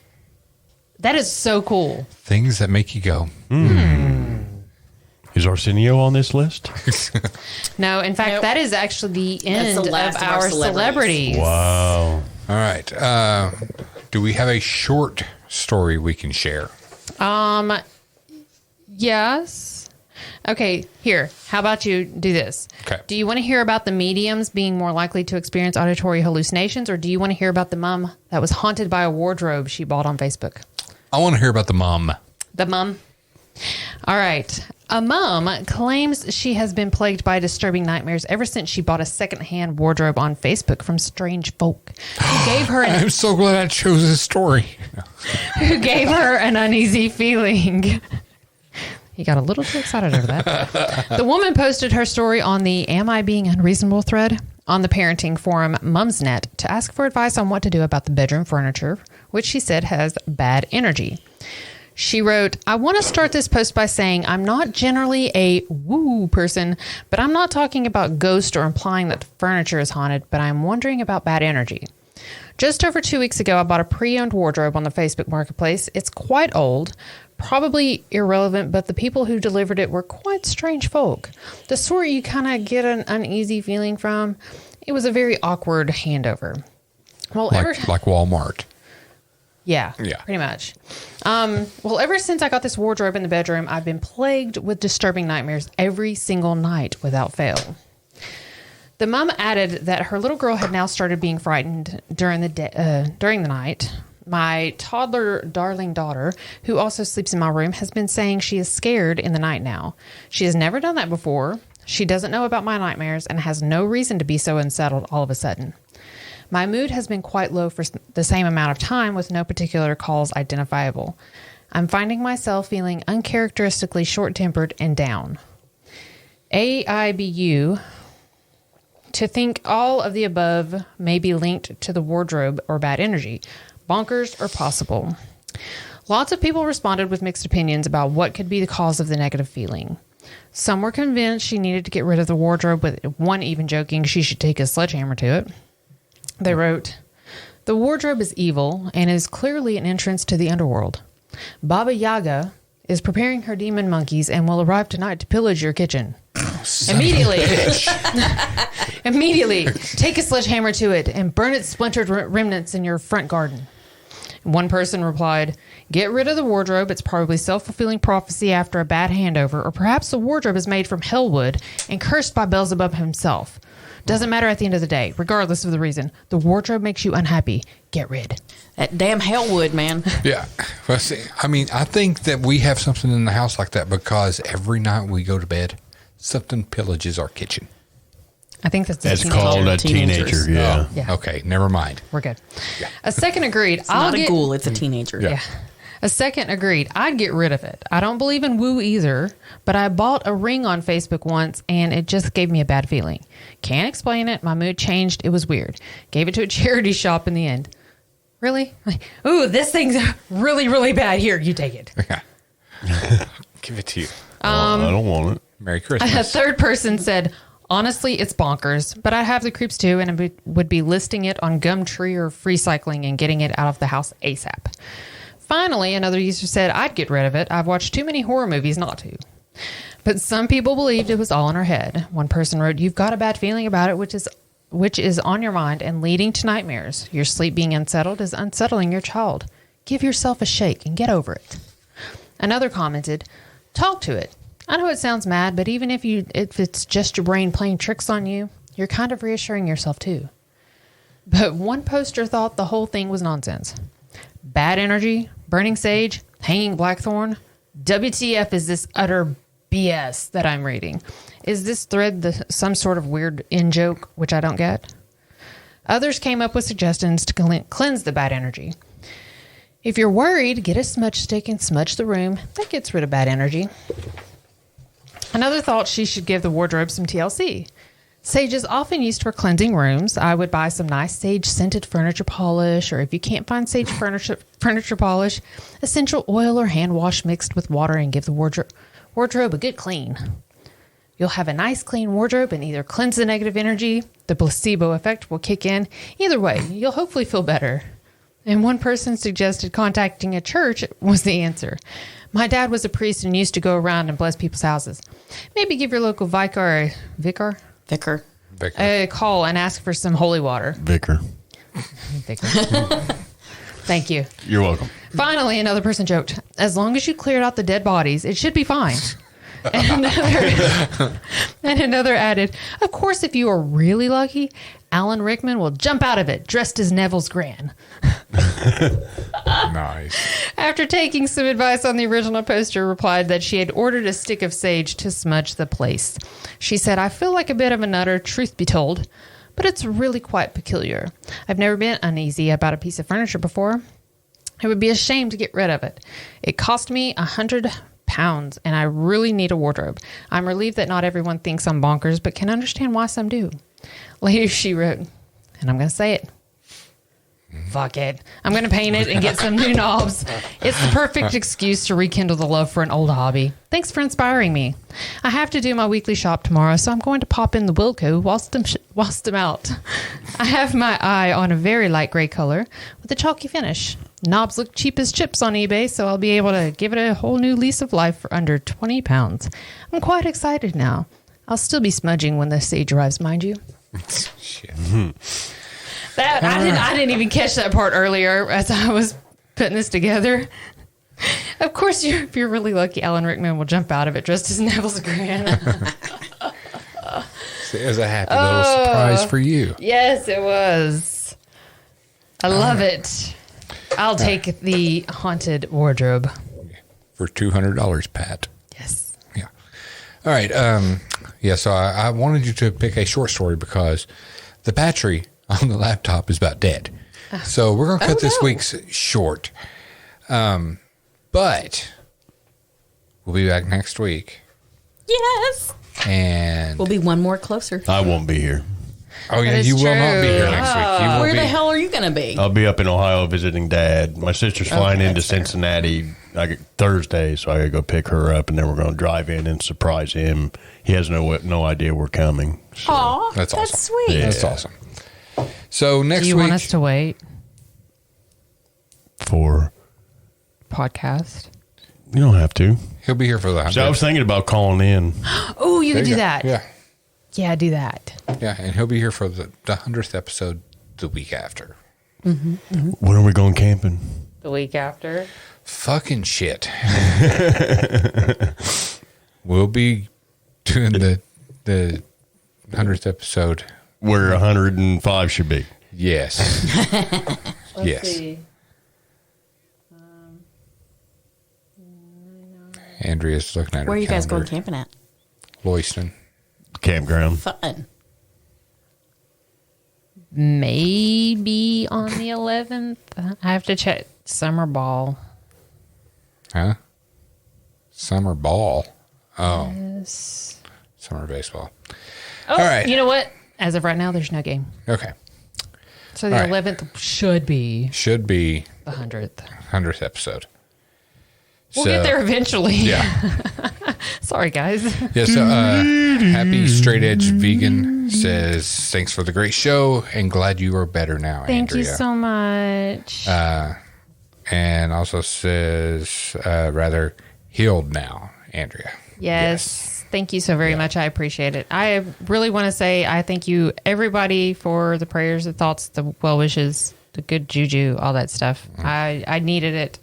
That is so cool. Things that make you go, Is Arsenio on this list? No, in fact, Nope. that is actually the end the last of of our our celebrities. Wow. all right. Do we have a short story we can share? Yes. Okay, here. How about you do this? Okay. Do you want to hear about the mediums being more likely to experience auditory hallucinations, or do you want to hear about the mom that was haunted by a wardrobe she bought on Facebook? I want to hear about the mom. The mom? All right. A mom claims she has been plagued by disturbing nightmares ever since she bought a secondhand wardrobe on Facebook from strange folk who gave her I'm so glad I chose this story. who gave her an uneasy feeling. He got a little too excited over that. The woman posted her story on the Am I Being Unreasonable thread on the parenting forum Mumsnet to ask for advice on what to do about the bedroom furniture, which she said has bad energy. She wrote, I want to start this post by saying I'm not generally a woo person, but I'm not talking about ghosts or implying that the furniture is haunted, but I'm wondering about bad energy. Just over 2 weeks ago, I bought a pre-owned wardrobe on the Facebook Marketplace. It's quite old, probably irrelevant, but the people who delivered it were quite strange folk. The sort you kind of get an uneasy feeling from. It was a very awkward handover. Well, Like Walmart. Yeah, Yeah. pretty much. Well, ever since I got this wardrobe in the bedroom, I've been plagued with disturbing nightmares every single night without fail. The mom added that her little girl had now started being frightened during the night. My toddler, darling daughter, who also sleeps in my room, has been saying she is scared in the night now. She has never done that before. She doesn't know about my nightmares and has no reason to be so unsettled all of a sudden. My mood has been quite low for the same amount of time with no particular cause identifiable. I'm finding myself feeling uncharacteristically short-tempered and down. AIBU, to think all of the above may be linked to the wardrobe or bad energy. Bonkers or possible. Lots of people responded with mixed opinions about what could be the cause of the negative feeling. Some were convinced she needed to get rid of the wardrobe, with one even joking she should take a sledgehammer to it. They wrote, the wardrobe is evil and is clearly an entrance to the underworld. Baba Yaga is preparing her demon monkeys and will arrive tonight to pillage your kitchen. Immediately take a sledgehammer to it and burn its splintered remnants in your front garden. One person replied, get rid of the wardrobe. It's probably self-fulfilling prophecy after a bad handover, or perhaps the wardrobe is made from hellwood and cursed by Beelzebub himself. Doesn't matter at the end of the day, regardless of the reason. The wardrobe makes you unhappy. Get rid. That damn hellwood, man. Yeah. Well, see, I mean, I think that we have something in the house like that because every night we go to bed, something pillages our kitchen. I think that's called a teenager. Yeah. Yeah. Okay, never mind. We're good. Yeah. A second agreed. It's not a ghoul, it's a teenager. Yeah. A second agreed. I'd get rid of it. I don't believe in woo either, but I bought a ring on Facebook once and it just gave me a bad feeling. Can't explain it. My mood changed. It was weird. Gave it to a charity shop in the end. Really? Ooh, this thing's really, really bad. Here, you take it. Give it to you. I don't want it. Merry Christmas. A third person said, honestly, it's bonkers, but I have the creeps too, and I would be listing it on Gumtree or Freecycling and getting it out of the house ASAP. Finally, another user said, I'd get rid of it. I've watched too many horror movies not to. But some people believed it was all in her head. One person wrote, you've got a bad feeling about it, which is on your mind and leading to nightmares. Your sleep being unsettled is unsettling your child. Give yourself a shake and get over it. Another commented, talk to it. I know it sounds mad, but even if it's just your brain playing tricks on you, you're kind of reassuring yourself too. But one poster thought the whole thing was nonsense. Bad energy, burning sage, hanging blackthorn. WTF is this utter BS that I'm reading? Is this thread some sort of weird in-joke, which I don't get? Others came up with suggestions to cleanse the bad energy. If you're worried, get a smudge stick and smudge the room. That gets rid of bad energy. Another thought she should give the wardrobe some TLC. Sage is often used for cleansing rooms. I would buy some nice sage-scented furniture polish, or if you can't find sage furniture polish, essential oil or hand wash mixed with water and give the wardrobe a good clean. You'll have a nice clean wardrobe and either cleanse the negative energy, the placebo effect will kick in. Either way, you'll hopefully feel better. And one person suggested contacting a church was the answer. My dad was a priest and used to go around and bless people's houses. Maybe give your local vicar a call and ask for some holy water. Vicar. Thank you. You're welcome. Finally, another person joked, as long as you cleared out the dead bodies, it should be fine. And another added, of course, if you are really lucky, Alan Rickman will jump out of it dressed as Neville's Gran. Nice. After taking some advice on the original poster, replied that she had ordered a stick of sage to smudge the place. She said, I feel like a bit of a nutter, truth be told, but it's really quite peculiar. I've never been uneasy about a piece of furniture before. It would be a shame to get rid of it. It cost me £100, and I really need a wardrobe. I'm relieved that not everyone thinks I'm bonkers, but can understand why some do. Later, she wrote, and I'm going to say it. Fuck it. I'm going to paint it and get some new knobs. It's the perfect excuse to rekindle the love for an old hobby. Thanks for inspiring me. I have to do my weekly shop tomorrow, so I'm going to pop in the Wilco whilst I'm out. I have my eye on a very light gray color with a chalky finish. Knobs look cheap as chips on eBay, so I'll be able to give it a whole new lease of life for under £20. I'm quite excited now. I'll still be smudging when the sage arrives, mind you. Shit. That I didn't even catch that part earlier as I was putting this together. Of course, if you're really lucky, Alan Rickman will jump out of it dressed as Neville's Gran. It was a happy little surprise for you. Yes, it was. I love it. I'll take the haunted wardrobe. For $200, Pat. Yes. Yeah. All right. So I wanted you to pick a short story because the battery on the laptop is about dead. So we're going to cut this week's short. But we'll be back next week. Yes. And We'll be one more closer. I won't be here. oh yeah, is you will not be here true. next week. You will Where be, the hell are you going to be? I'll be up in Ohio visiting Dad. My sister's flying into that's fair. Cincinnati Thursday, so I got to go pick her up, and then we're going to drive in and surprise him. He has no idea we're coming. So. Aw, That's that's awesome. sweet. That's awesome. So next Do you week, want us to wait? For Podcast? you don't have to. he'll be here for the 100th. So I was thinking about calling in. Oh, you There can you do go. that. Yeah. Yeah, do that. Yeah, and he'll be here for the 100th episode the week after. When are we going camping? The week after. Fucking shit. We'll be doing the 100th episode. Where 105 should be. Yes. Yes. See. Andrea's looking at her Where are you guys going calendar. camping at? Loyston. Campground. Fun. Maybe on the 11th. I have to check summer ball. Huh? Summer ball. Oh, Yes. summer baseball. Oh, All right. You know what? As of right now, there's no game. Okay. So the All right. 11th should be Should be the 100th. 100th episode. We'll get there eventually. Yeah. Sorry, guys. Yeah, so Happy Straight Edge Vegan says, thanks for the great show and glad you are better now, Thank Andrea. you so much. And also says, rather healed now, Andrea. Yes. Thank you so very much. I appreciate it. I really want to say I thank you, everybody, for the prayers, the thoughts, the well wishes, the good juju, all that stuff. I needed it.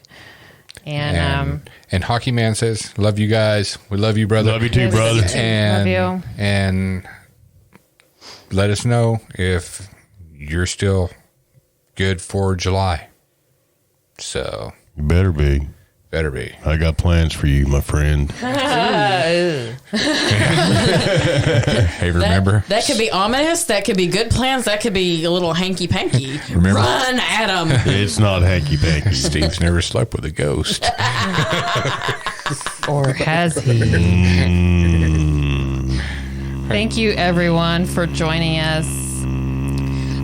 And Hockey Man says, love you guys. We love you, brother. Love you too, Yes. brother. And, Love you. and let us know if you're still good for July. So, You better be. better be. I got plans for you, my friend. Hey, remember? That could be ominous. That could be good plans. That could be a little hanky panky. Remember? Run at 'em. It's not hanky panky. Steve's never slept with a ghost. Or has he? Thank you, everyone, for joining us.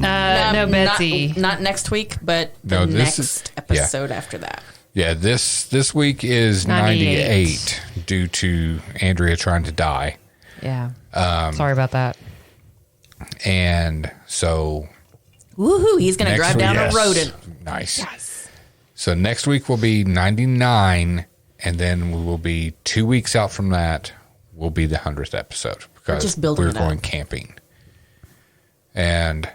No, Betsy. Not next week, but No, the this next is- yeah. episode after that. Yeah, this week is 98 due to Andrea trying to die. Yeah. Sorry about that. And so Woohoo! He's going to next drive week- down yes. a road and Nice. So next week will be 99, and then we will be 2 weeks out from that will be the 100th episode because just building we're it up. going camping. And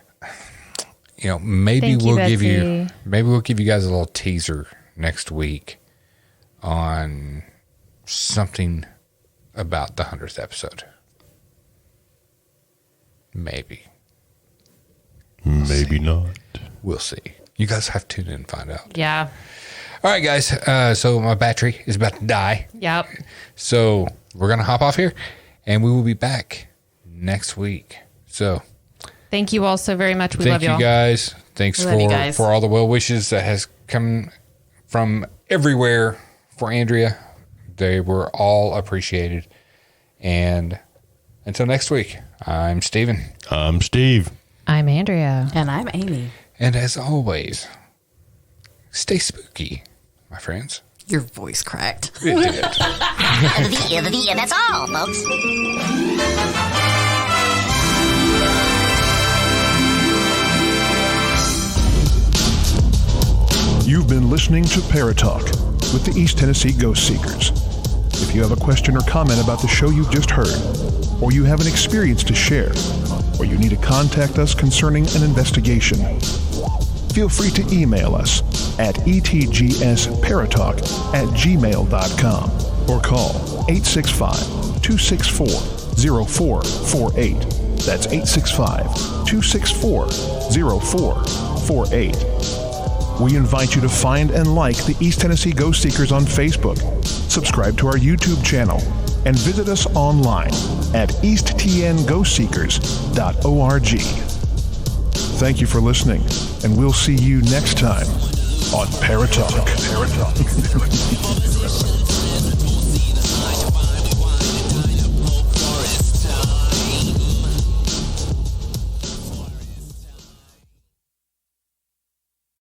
maybe Thank you, we'll give Betsy. we'll give you guys a little teaser next week on something about the 100th episode. Maybe. Maybe not. We'll see. You guys have to tune in and find out. Yeah. All right, guys. So my battery is about to die. Yep. So we're going to hop off here, and we will be back next week. So Thank you all so very much. We love thank you guys. Thanks for all the well wishes that has come from everywhere for Andrea. They were all appreciated. And until next week, I'm Steven. I'm Steve. I'm Andrea. And I'm Amy. And as always, stay spooky, my friends. Your voice cracked. It did. That's all, folks. You've been listening to Paratalk with the East Tennessee Ghost Seekers. If you have a question or comment about the show you just heard, or you have an experience to share, or you need to contact us concerning an investigation, feel free to email us at etgsparatalk@gmail.com or call 865-264-0448. That's 865-264-0448. We invite you to find and like the East Tennessee Ghost Seekers on Facebook, subscribe to our YouTube channel, and visit us online at easttnghostseekers.org. Thank you for listening, and we'll see you next time on Paratalk.